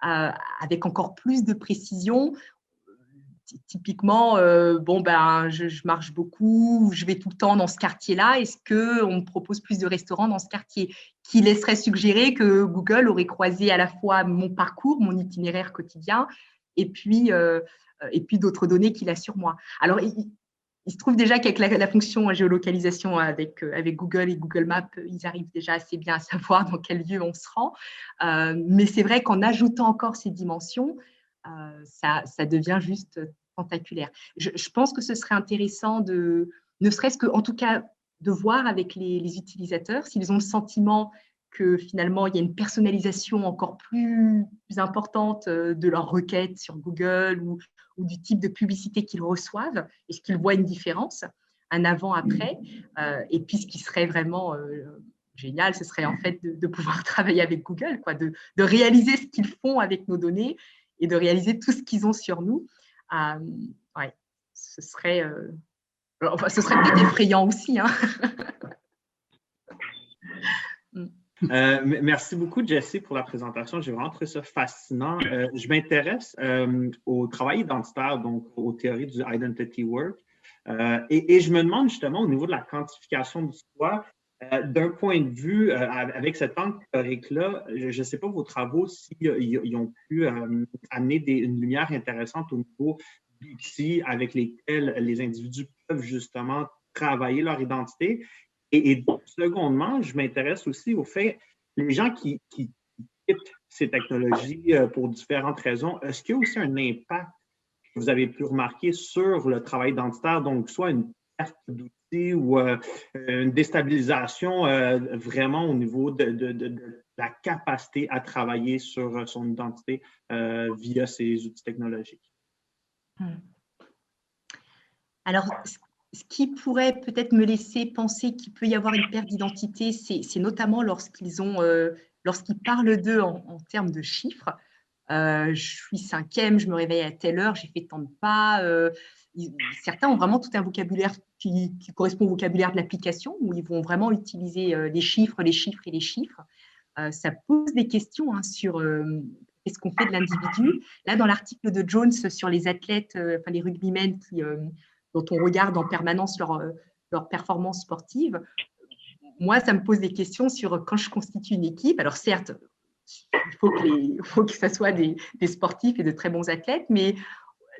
avec encore plus de précision. Typiquement, je marche beaucoup, je vais tout le temps dans ce quartier-là. Est-ce qu'on me propose plus de restaurants dans ce quartier qui laisserait suggérer que Google aurait croisé à la fois mon parcours, mon itinéraire quotidien, et puis d'autres données qu'il a sur moi. Alors, il se trouve déjà qu'avec la fonction géolocalisation avec Google et Google Maps, ils arrivent déjà assez bien à savoir dans quel lieu on se rend. Mais c'est vrai qu'en ajoutant encore ces dimensions, ça devient juste tentaculaire. Je pense que ce serait intéressant ne serait-ce que, en tout cas, de voir avec les utilisateurs s'ils ont le sentiment que finalement, il y a une personnalisation encore plus importante de leurs requêtes sur Google ou du type de publicité qu'ils reçoivent. Est-ce qu'ils voient une différence, un avant-après? Et puis, ce qui serait vraiment génial, ce serait en fait de pouvoir travailler avec Google, quoi, de réaliser ce qu'ils font avec nos données et de réaliser tout ce qu'ils ont sur nous. Ouais, ce serait peut-être effrayant aussi. Hein. Merci beaucoup, Jessie, pour la présentation. J'ai vraiment trouvé ça fascinant. Je m'intéresse au travail identitaire, donc aux théories du identity work. Et je me demande justement au niveau de la quantification du soi, d'un point de vue, avec cet angle théorique-là, je ne sais pas vos travaux s'ils ont pu amener une lumière intéressante au niveau d'outils avec lesquels les individus peuvent justement travailler leur identité. Et secondement, je m'intéresse aussi au fait, les gens qui quittent ces technologies pour différentes raisons, est-ce qu'il y a aussi un impact que vous avez pu remarquer sur le travail identitaire, donc soit une perte d'outils ou une déstabilisation vraiment au niveau de la capacité à travailler sur son identité via ces outils technologiques? Alors, ce qui pourrait peut-être me laisser penser qu'il peut y avoir une perte d'identité, c'est notamment lorsqu'ils parlent d'eux en termes de chiffres. Je suis 5e, je me réveille à telle heure, j'ai fait tant de pas. Certains ont vraiment tout un vocabulaire qui correspond au vocabulaire de l'application, où ils vont vraiment utiliser les chiffres. Ça pose des questions sur qu'est-ce qu'on fait de l'individu. Là, dans l'article de Jones sur les athlètes, les rugbymen dont on regarde en permanence leur performance sportive, moi, ça me pose des questions sur quand je constitue une équipe. Alors certes, il faut que ça soit des sportifs et de très bons athlètes, mais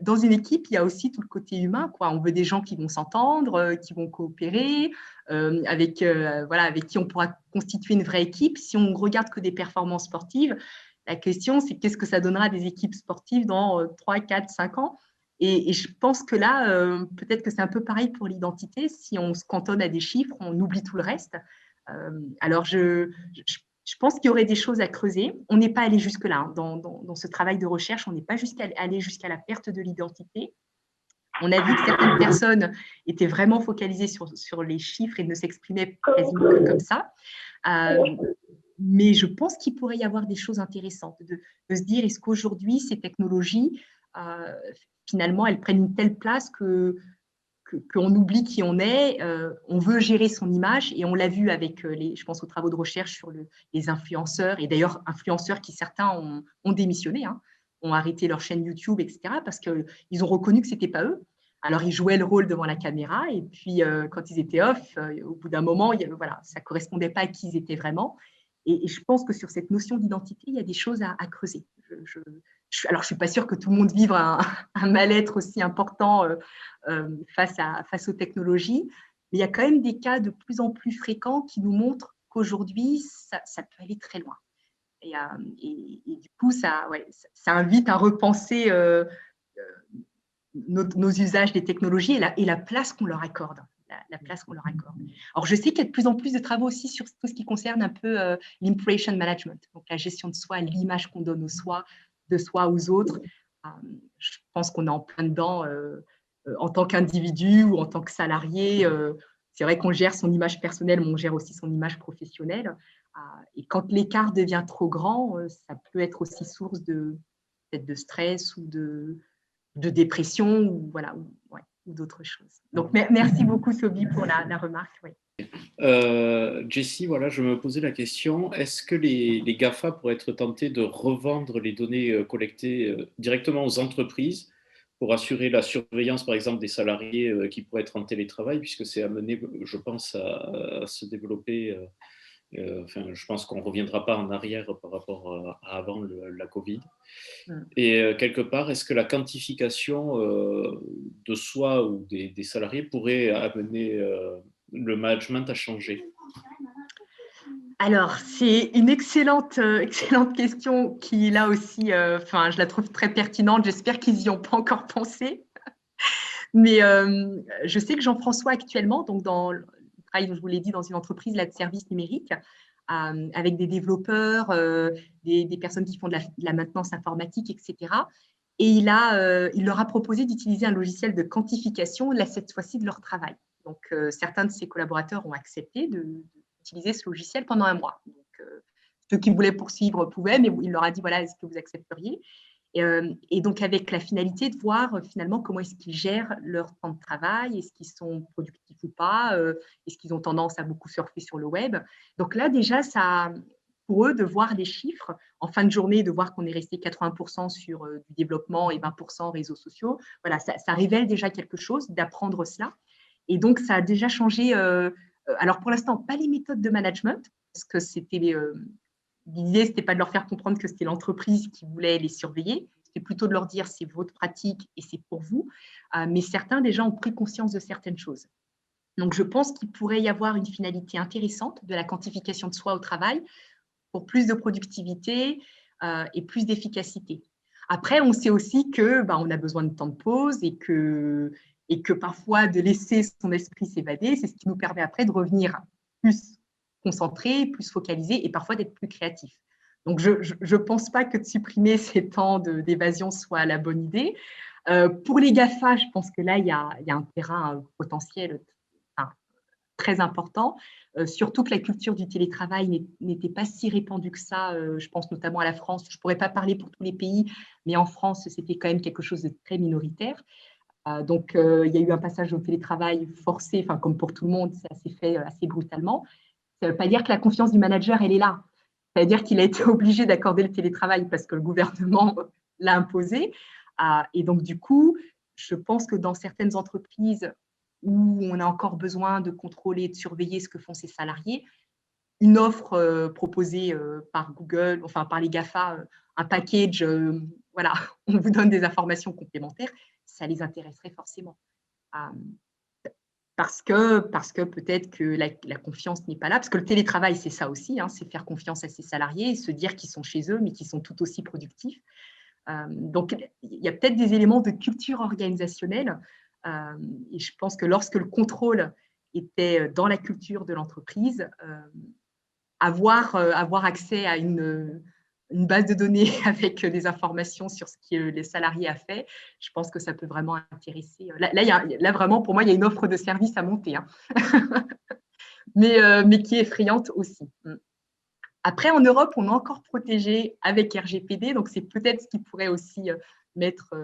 dans une équipe, il y a aussi tout le côté humain, quoi. On veut des gens qui vont s'entendre, qui vont coopérer, avec qui on pourra constituer une vraie équipe. Si on ne regarde que des performances sportives, la question, c'est qu'est-ce que ça donnera des équipes sportives dans 3, 4, 5 ans? Et je pense que là, peut-être que c'est un peu pareil pour l'identité. Si on se cantonne à des chiffres, on oublie tout le reste. Alors, je pense qu'il y aurait des choses à creuser. On n'est pas allé jusque-là. Hein. Dans ce travail de recherche, on n'est pas allé jusqu'à la perte de l'identité. On a vu que certaines personnes étaient vraiment focalisées sur les chiffres et ne s'exprimaient quasiment que comme ça. Mais je pense qu'il pourrait y avoir des choses intéressantes, de se dire, est-ce qu'aujourd'hui, ces technologies, finalement, elles prennent une telle place qu'on oublie qui on est, on veut gérer son image, et on l'a vu avec, je pense aux travaux de recherche sur les influenceurs, et d'ailleurs influenceurs qui certains ont démissionné, hein, ont arrêté leur chaîne YouTube, etc., parce qu'ils ont reconnu que ce n'était pas eux. Alors, ils jouaient le rôle devant la caméra, et puis quand ils étaient off, au bout d'un moment, ça ne correspondait pas à qui ils étaient vraiment. Et je pense que sur cette notion d'identité, il y a des choses à creuser. Alors, je ne suis pas sûre que tout le monde vive un mal-être aussi important face aux technologies, mais il y a quand même des cas de plus en plus fréquents qui nous montrent qu'aujourd'hui, ça peut aller très loin. Et du coup, ça invite à repenser nos usages des technologies et la place qu'on leur accorde. La place qu'on leur accorde. Alors, je sais qu'il y a de plus en plus de travaux aussi sur tout ce qui concerne un peu l'impression management, donc la gestion de soi, l'image qu'on donne de soi aux autres. Je pense qu'on est en plein dedans en tant qu'individu ou en tant que salarié. C'est vrai qu'on gère son image personnelle, mais on gère aussi son image professionnelle. Et quand l'écart devient trop grand, ça peut être aussi source peut-être de stress ou de de dépression ou, voilà, ou d'autres choses. Donc, merci beaucoup, Sophie, pour la remarque. Oui. Jessie, voilà, je me posais la question, est-ce que les GAFA pourraient être tentés de revendre les données collectées directement aux entreprises pour assurer la surveillance, par exemple, des salariés qui pourraient être en télétravail, puisque c'est amené, je pense, à se développer. Enfin, je pense qu'on ne reviendra pas en arrière par rapport à avant la Covid. Et quelque part, est-ce que la quantification de soi ou des salariés pourrait amener le management à changer? Alors, c'est une excellente question qui, là aussi, je la trouve très pertinente. J'espère qu'ils n'y ont pas encore pensé. Mais je sais que Jean-François, actuellement, donc dans le travail, je vous l'ai dit, dans une entreprise là, de services numériques, avec des développeurs, des personnes qui font de la maintenance informatique, etc. Et il leur a proposé d'utiliser un logiciel de quantification, là, cette fois-ci, de leur travail. Donc, certains de ses collaborateurs ont accepté d'utiliser ce logiciel pendant un mois. Donc, ceux qui voulaient poursuivre pouvaient, mais il leur a dit, voilà, est-ce que vous accepteriez ? Et donc, avec la finalité de voir finalement comment est-ce qu'ils gèrent leur temps de travail, est-ce qu'ils sont productifs ou pas, est-ce qu'ils ont tendance à beaucoup surfer sur le web. Donc là, déjà, ça, pour eux, de voir des chiffres, en fin de journée, de voir qu'on est resté 80% sur du développement et 20% réseaux sociaux, voilà, ça révèle déjà quelque chose, d'apprendre cela. Et donc, ça a déjà changé, alors pour l'instant, pas les méthodes de management, parce que c'était… L'idée, ce n'était pas de leur faire comprendre que c'était l'entreprise qui voulait les surveiller, c'était plutôt de leur dire c'est votre pratique et c'est pour vous. Mais certains déjà ont pris conscience de certaines choses. Donc, je pense qu'il pourrait y avoir une finalité intéressante de la quantification de soi au travail pour plus de productivité et plus d'efficacité. Après, on sait aussi qu'on a besoin de temps de pause et que parfois de laisser son esprit s'évader, c'est ce qui nous permet après de revenir plus concentré, plus focalisé et parfois d'être plus créatif. Donc, je ne pense pas que de supprimer ces temps d'évasion soit la bonne idée. Pour les GAFA, je pense que là, il y a un terrain potentiel très important, surtout que la culture du télétravail n'était pas si répandue que ça. Je pense notamment à la France. Je ne pourrais pas parler pour tous les pays, mais en France, c'était quand même quelque chose de très minoritaire. Donc, il y a eu un passage au télétravail forcé, comme pour tout le monde, ça s'est fait assez brutalement. Ça ne veut pas dire que la confiance du manager, elle est là. Ça veut dire qu'il a été obligé d'accorder le télétravail parce que le gouvernement l'a imposé. Et donc, du coup, je pense que dans certaines entreprises où on a encore besoin de contrôler et de surveiller ce que font ses salariés, une offre proposée par Google, enfin par les GAFA, un package, voilà, on vous donne des informations complémentaires, ça les intéresserait forcément. Parce que peut-être que la confiance n'est pas là, parce que le télétravail, c'est ça aussi, c'est faire confiance à ses salariés et se dire qu'ils sont chez eux, mais qu'ils sont tout aussi productifs. Donc, il y a peut-être des éléments de culture organisationnelle, et je pense que lorsque le contrôle était dans la culture de l'entreprise, avoir accès à une base de données avec des informations sur ce que les salariés ont fait, je pense que ça peut vraiment intéresser. Là, vraiment, pour moi, il y a une offre de service à monter, mais qui est effrayante aussi. Après, en Europe, on est encore protégé avec RGPD, donc c'est peut-être ce qui pourrait aussi mettre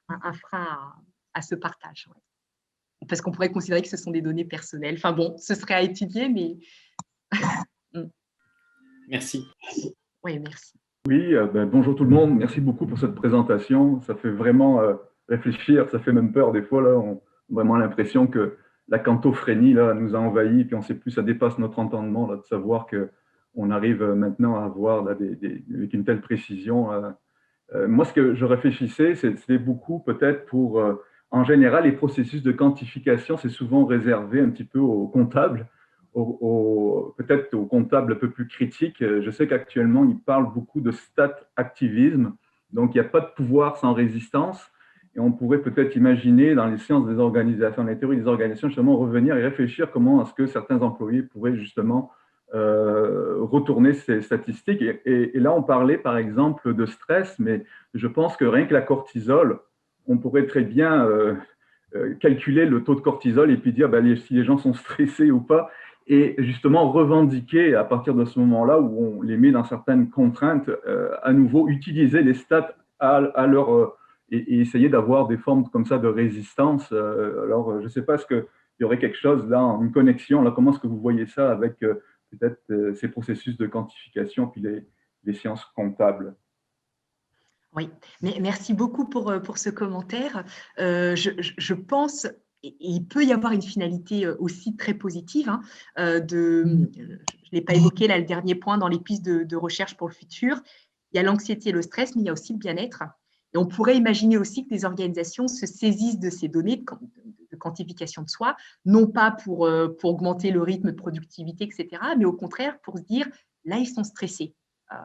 un frein à ce partage. Ouais. Parce qu'on pourrait considérer que ce sont des données personnelles. Enfin bon, ce serait à étudier, mais… Merci. Oui, merci. Oui, bonjour tout le monde. Merci beaucoup pour cette présentation. Ça fait vraiment réfléchir, ça fait même peur des fois. Là, on a vraiment l'impression que la quantophrénie là, nous a envahis, puis on ne sait plus, ça dépasse notre entendement là, de savoir qu'on arrive maintenant à voir là, avec une telle précision. Moi, ce que je réfléchissais, c'était beaucoup peut-être pour… en général, les processus de quantification, c'est souvent réservé un petit peu aux comptables, peut-être aux comptables un peu plus critiques. Je sais qu'actuellement, ils parlent beaucoup de stat-activisme, donc il n'y a pas de pouvoir sans résistance, et on pourrait peut-être imaginer dans les sciences des organisations, dans les théories des organisations, justement revenir et réfléchir comment est-ce que certains employés pourraient justement retourner ces statistiques. Et là, on parlait par exemple de stress, mais je pense que rien que la cortisol, on pourrait très bien calculer le taux de cortisol et puis dire si les gens sont stressés ou pas, et justement revendiquer à partir de ce moment-là où on les met dans certaines contraintes, à nouveau utiliser les stats à leur et essayer d'avoir des formes comme ça de résistance. Alors, je ne sais pas, est-ce qu'il y aurait quelque chose là, une connexion, là, comment est-ce que vous voyez ça avec peut-être ces processus de quantification puis les sciences comptables? Oui, mais merci beaucoup pour ce commentaire. Je pense, et il peut y avoir une finalité aussi très positive, hein, je ne l'ai pas évoqué là, le dernier point dans les pistes de recherche pour le futur. Il y a l'anxiété et le stress, mais il y a aussi le bien-être. Et on pourrait imaginer aussi que des organisations se saisissent de ces données de quantification de soi, non pas pour augmenter le rythme de productivité, etc., mais au contraire pour se dire, là, ils sont stressés.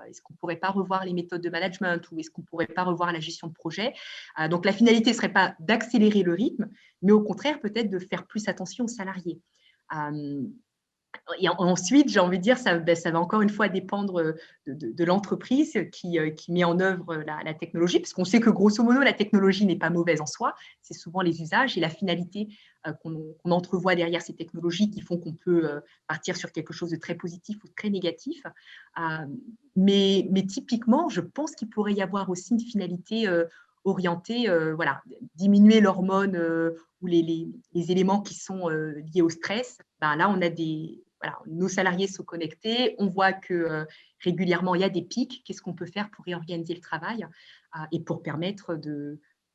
Est-ce qu'on ne pourrait pas revoir les méthodes de management ou est-ce qu'on ne pourrait pas revoir la gestion de projet? Donc, la finalité ne serait pas d'accélérer le rythme, mais au contraire, peut-être de faire plus attention aux salariés. Et ensuite, j'ai envie de dire, ça va encore une fois dépendre de l'entreprise qui met en œuvre la technologie, parce qu'on sait que grosso modo, la technologie n'est pas mauvaise en soi, c'est souvent les usages et la finalité qu'on entrevoit derrière ces technologies qui font qu'on peut partir sur quelque chose de très positif ou de très négatif. Mais typiquement, je pense qu'il pourrait y avoir aussi une finalité orientée, voilà, diminuer l'hormone ou les éléments qui sont liés au stress. Ben là, on a voilà, nos salariés sont connectés, on voit que régulièrement, il y a des pics. Qu'est-ce qu'on peut faire pour réorganiser le travail et pour permettre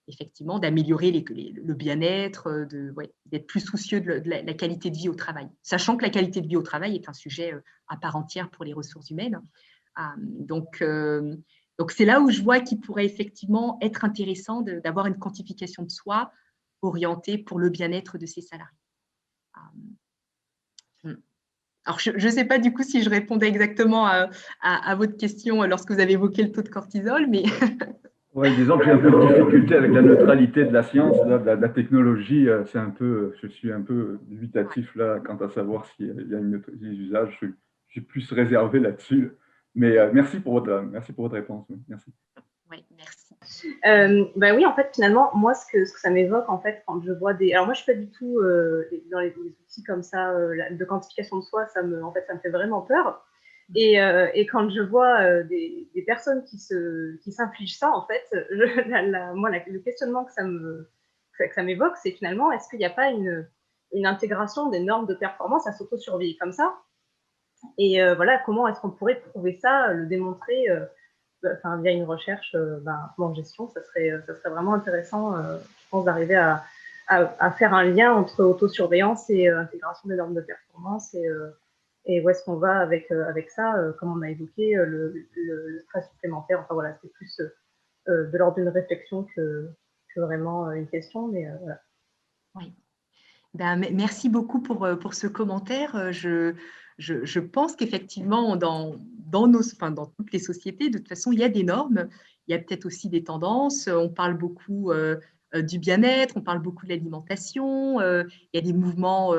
effectivement d'améliorer le bien-être, d'être plus soucieux de la qualité de vie au travail, sachant que la qualité de vie au travail est un sujet à part entière pour les ressources humaines. Donc, c'est là où je vois qu'il pourrait effectivement être intéressant d'avoir une quantification de soi orientée pour le bien-être de ses salariés. Alors, je ne sais pas du coup si je répondais exactement à votre question lorsque vous avez évoqué le taux de cortisol, mais… Oui, disons que j'ai un peu de difficulté avec la neutralité de la science, là, de la technologie. Je suis un peu dubitatif là, quant à savoir s'il y a des usages. Je suis plus réservé là-dessus. Mais merci pour votre réponse. Merci. Oui, merci. Oui, en fait, finalement, moi, ce que ça m'évoque, en fait, quand je vois des… Alors, moi, je ne suis pas du tout dans les outils comme ça de quantification de soi, ça me fait vraiment peur. Et quand je vois des personnes qui s'infligent ça, en fait, le questionnement que ça m'évoque, c'est finalement, est-ce qu'il n'y a pas une intégration des normes de performance à s'auto-surveiller comme ça? Et voilà, comment est-ce qu'on pourrait prouver ça, le démontrer via une recherche en gestion? Ça serait vraiment intéressant, je pense, d'arriver à faire un lien entre autosurveillance et intégration des normes de performance et où est-ce qu'on va avec ça, comme on a évoqué, le stress supplémentaire. Enfin voilà, c'est plus de l'ordre d'une réflexion que vraiment une question, mais voilà. Oui. Merci beaucoup pour ce commentaire. Je pense qu'effectivement, dans toutes les sociétés, de toute façon, il y a des normes, il y a peut-être aussi des tendances. On parle beaucoup du bien-être, on parle beaucoup de l'alimentation, il y a des mouvements,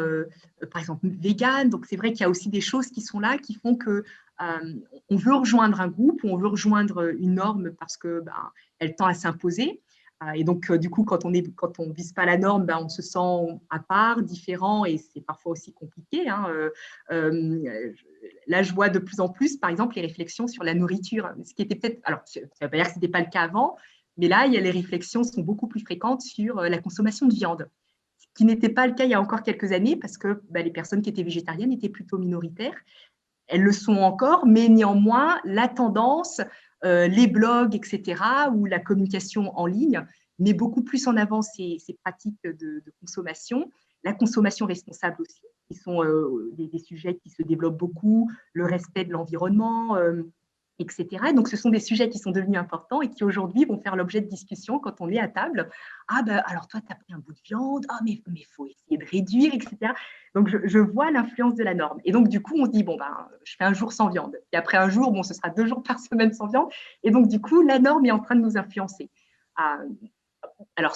par exemple, véganes. Donc, c'est vrai qu'il y a aussi des choses qui sont là, qui font que on veut rejoindre un groupe, ou on veut rejoindre une norme parce qu'elle tend à s'imposer. Et donc, du coup, quand on ne vise pas la norme, on se sent à part, différent, et c'est parfois aussi compliqué. Hein. Là, je vois de plus en plus, par exemple, les réflexions sur la nourriture. Ce qui était peut-être, alors, ça ne veut pas dire que ce n'était pas le cas avant, mais là, les réflexions sont beaucoup plus fréquentes sur la consommation de viande, ce qui n'était pas le cas il y a encore quelques années, parce que les personnes qui étaient végétariennes étaient plutôt minoritaires. Elles le sont encore, mais néanmoins, la tendance, les blogs, etc., ou la communication en ligne met beaucoup plus en avant ces pratiques de consommation. La consommation responsable aussi, qui sont des sujets qui se développent beaucoup, le respect de l'environnement, etc. Donc, ce sont des sujets qui sont devenus importants et qui aujourd'hui vont faire l'objet de discussions quand on est à table. Ah, alors toi, tu as pris un bout de viande, mais il faut essayer de réduire, etc. Donc, je vois l'influence de la norme. Et donc, du coup, on se dit, je fais un jour sans viande. Et après un jour, ce sera 2 jours par semaine sans viande. Et donc, du coup, la norme est en train de nous influencer. Alors,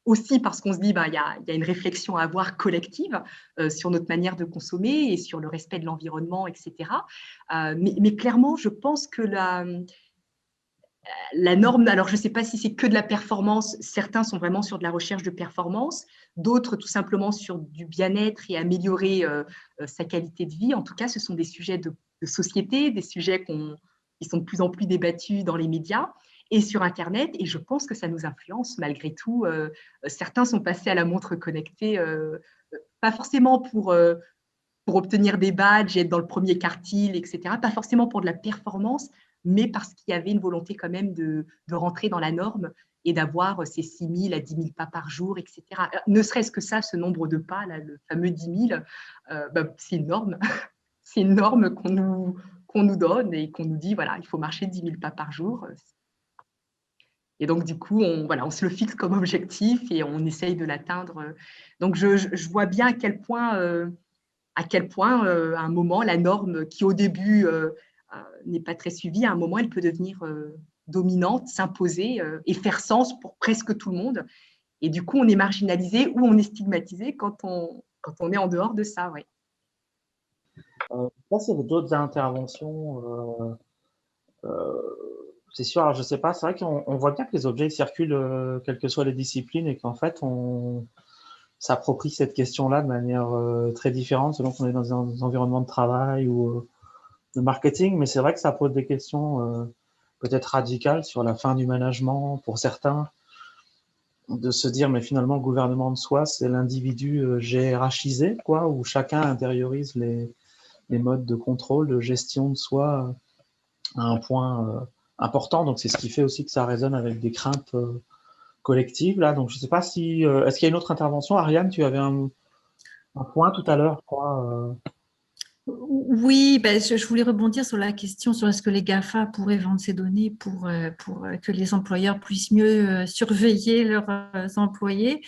aussi parce qu'on se dit, il y a une réflexion à avoir collective sur notre manière de consommer et sur le respect de l'environnement, etc. Mais clairement, je pense que la norme, alors je ne sais pas si c'est que de la performance, certains sont vraiment sur de la recherche de performance, d'autres tout simplement sur du bien-être et améliorer sa qualité de vie. En tout cas, ce sont des sujets de société, des sujets qui sont de plus en plus débattus dans les médias. et sur Internet. Et je pense que ça nous influence malgré tout. Certains sont passés à la montre connectée, pas forcément pour obtenir des badges et être dans le premier quartile, etc. Pas forcément pour de la performance, mais parce qu'il y avait une volonté quand même de rentrer dans la norme et d'avoir ces 6 000 à 10 000 pas par jour, etc. Ne serait-ce que ça, ce nombre de pas, là, le fameux 10 000, c'est une norme. C'est une norme qu'on nous donne et qu'on nous dit, voilà, il faut marcher 10 000 pas par jour. Et donc, du coup, on se le fixe comme objectif et on essaye de l'atteindre. Donc, je vois bien à quel point, à un moment, la norme qui, au début, n'est pas très suivie, à un moment, elle peut devenir dominante, s'imposer et faire sens pour presque tout le monde. Et du coup, on est marginalisé ou on est stigmatisé quand on est en dehors de ça, ouais. Là, s'il y avait d'autres interventions, c'est sûr, alors je sais pas, c'est vrai qu'on voit bien que les objets circulent, quelles que soient les disciplines, et qu'en fait, on s'approprie cette question-là de manière très différente selon qu'on est dans un environnement de travail ou de marketing, mais c'est vrai que ça pose des questions peut-être radicales sur la fin du management pour certains, de se dire, mais finalement, le gouvernement de soi, c'est l'individu GRHisé, quoi, où chacun intériorise les modes de contrôle, de gestion de soi à un point important. Donc, c'est ce qui fait aussi que ça résonne avec des craintes collectives. Là. Donc, je ne sais pas si... est-ce qu'il y a une autre intervention? Ariane, tu avais un point tout à l'heure, je crois. Oui, je voulais rebondir sur la question sur est-ce que les GAFA pourraient vendre ces données pour que les employeurs puissent mieux surveiller leurs employés.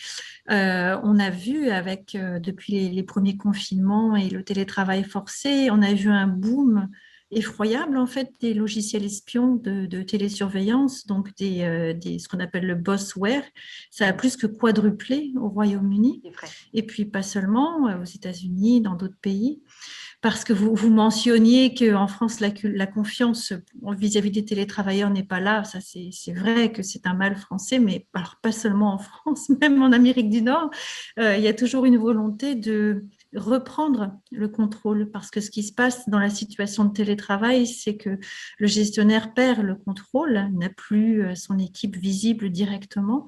On a vu depuis les premiers confinements et le télétravail forcé, on a vu un boom effroyable en fait des logiciels espions de télésurveillance, donc ce qu'on appelle le bossware. Ça a plus que quadruplé au Royaume-Uni et puis pas seulement aux États-Unis, dans d'autres pays. Parce que vous mentionniez qu'en France, la confiance vis-à-vis des télétravailleurs n'est pas là. Ça, c'est vrai que c'est un mal français, mais alors pas seulement en France, même en Amérique du Nord, il y a toujours une volonté de reprendre le contrôle. Parce que ce qui se passe dans la situation de télétravail, c'est que le gestionnaire perd le contrôle, n'a plus son équipe visible directement.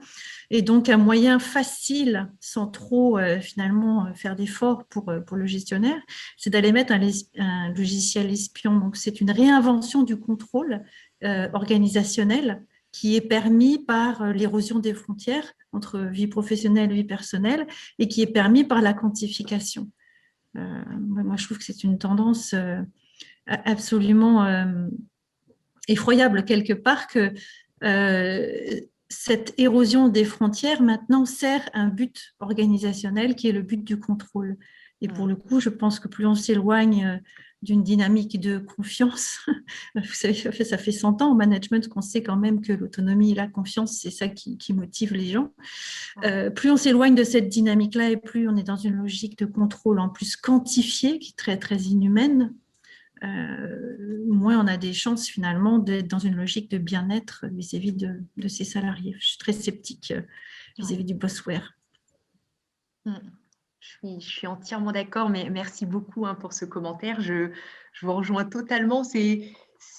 Et donc, un moyen facile, sans trop finalement faire d'efforts pour le gestionnaire, c'est d'aller mettre un logiciel espion. Donc, c'est une réinvention du contrôle organisationnel qui est permis par l'érosion des frontières entre vie professionnelle et vie personnelle et qui est permis par la quantification. Moi, je trouve que c'est une tendance absolument effroyable quelque part que cette érosion des frontières maintenant sert un but organisationnel qui est le but du contrôle. Et pour le coup, je pense que plus on s'éloigne d'une dynamique de confiance, vous savez, ça fait 100 ans au management qu'on sait quand même que l'autonomie et la confiance, c'est ça qui motive les gens. Plus on s'éloigne de cette dynamique-là et plus on est dans une logique de contrôle en plus quantifiée, qui est très, très inhumaine, moins on a des chances finalement d'être dans une logique de bien-être vis-à-vis de ses salariés. Je suis très sceptique vis-à-vis du bossware. Je suis entièrement d'accord, mais merci beaucoup pour ce commentaire. Je vous rejoins totalement. Oui,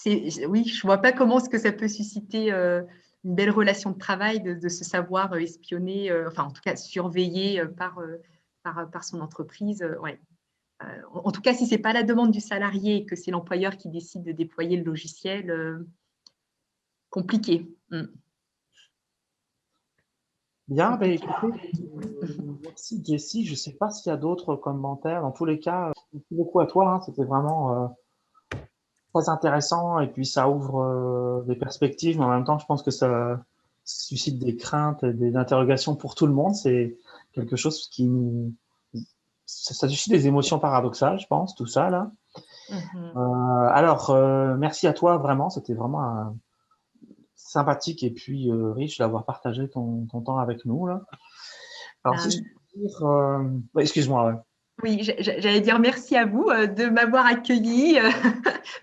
je ne vois pas comment est-ce que ça peut susciter une belle relation de travail de se savoir espionner, enfin en tout cas surveillé par son entreprise. Ouais. En tout cas, si ce n'est pas la demande du salarié et que c'est l'employeur qui décide de déployer le logiciel, compliqué. Bien, écoutez, merci Jessie. Je ne sais pas s'il y a d'autres commentaires. Dans tous les cas, merci beaucoup à toi. C'était vraiment très intéressant et puis ça ouvre des perspectives, mais en même temps, je pense que ça suscite des craintes et des interrogations pour tout le monde. C'est quelque chose qui nous... Ça suscite des émotions paradoxales, je pense, tout ça, là. Alors, merci à toi, vraiment. C'était vraiment sympathique et puis riche d'avoir partagé ton temps avec nous, là. Alors, si je peux dire... excuse-moi, ouais. Oui, j'allais dire merci à vous de m'avoir accueilli.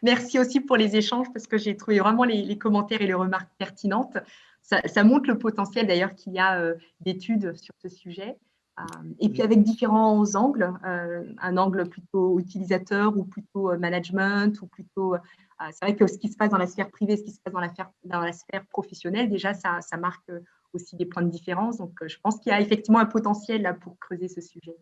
Merci aussi pour les échanges parce que j'ai trouvé vraiment les commentaires et les remarques pertinentes. Ça montre le potentiel d'ailleurs qu'il y a d'études sur ce sujet. Et puis avec différents angles, un angle plutôt utilisateur ou plutôt management, ou plutôt… c'est vrai que ce qui se passe dans la sphère privée, ce qui se passe dans la sphère professionnelle, déjà, ça marque aussi des points de différence. Donc, je pense qu'il y a effectivement un potentiel là pour creuser ce sujet.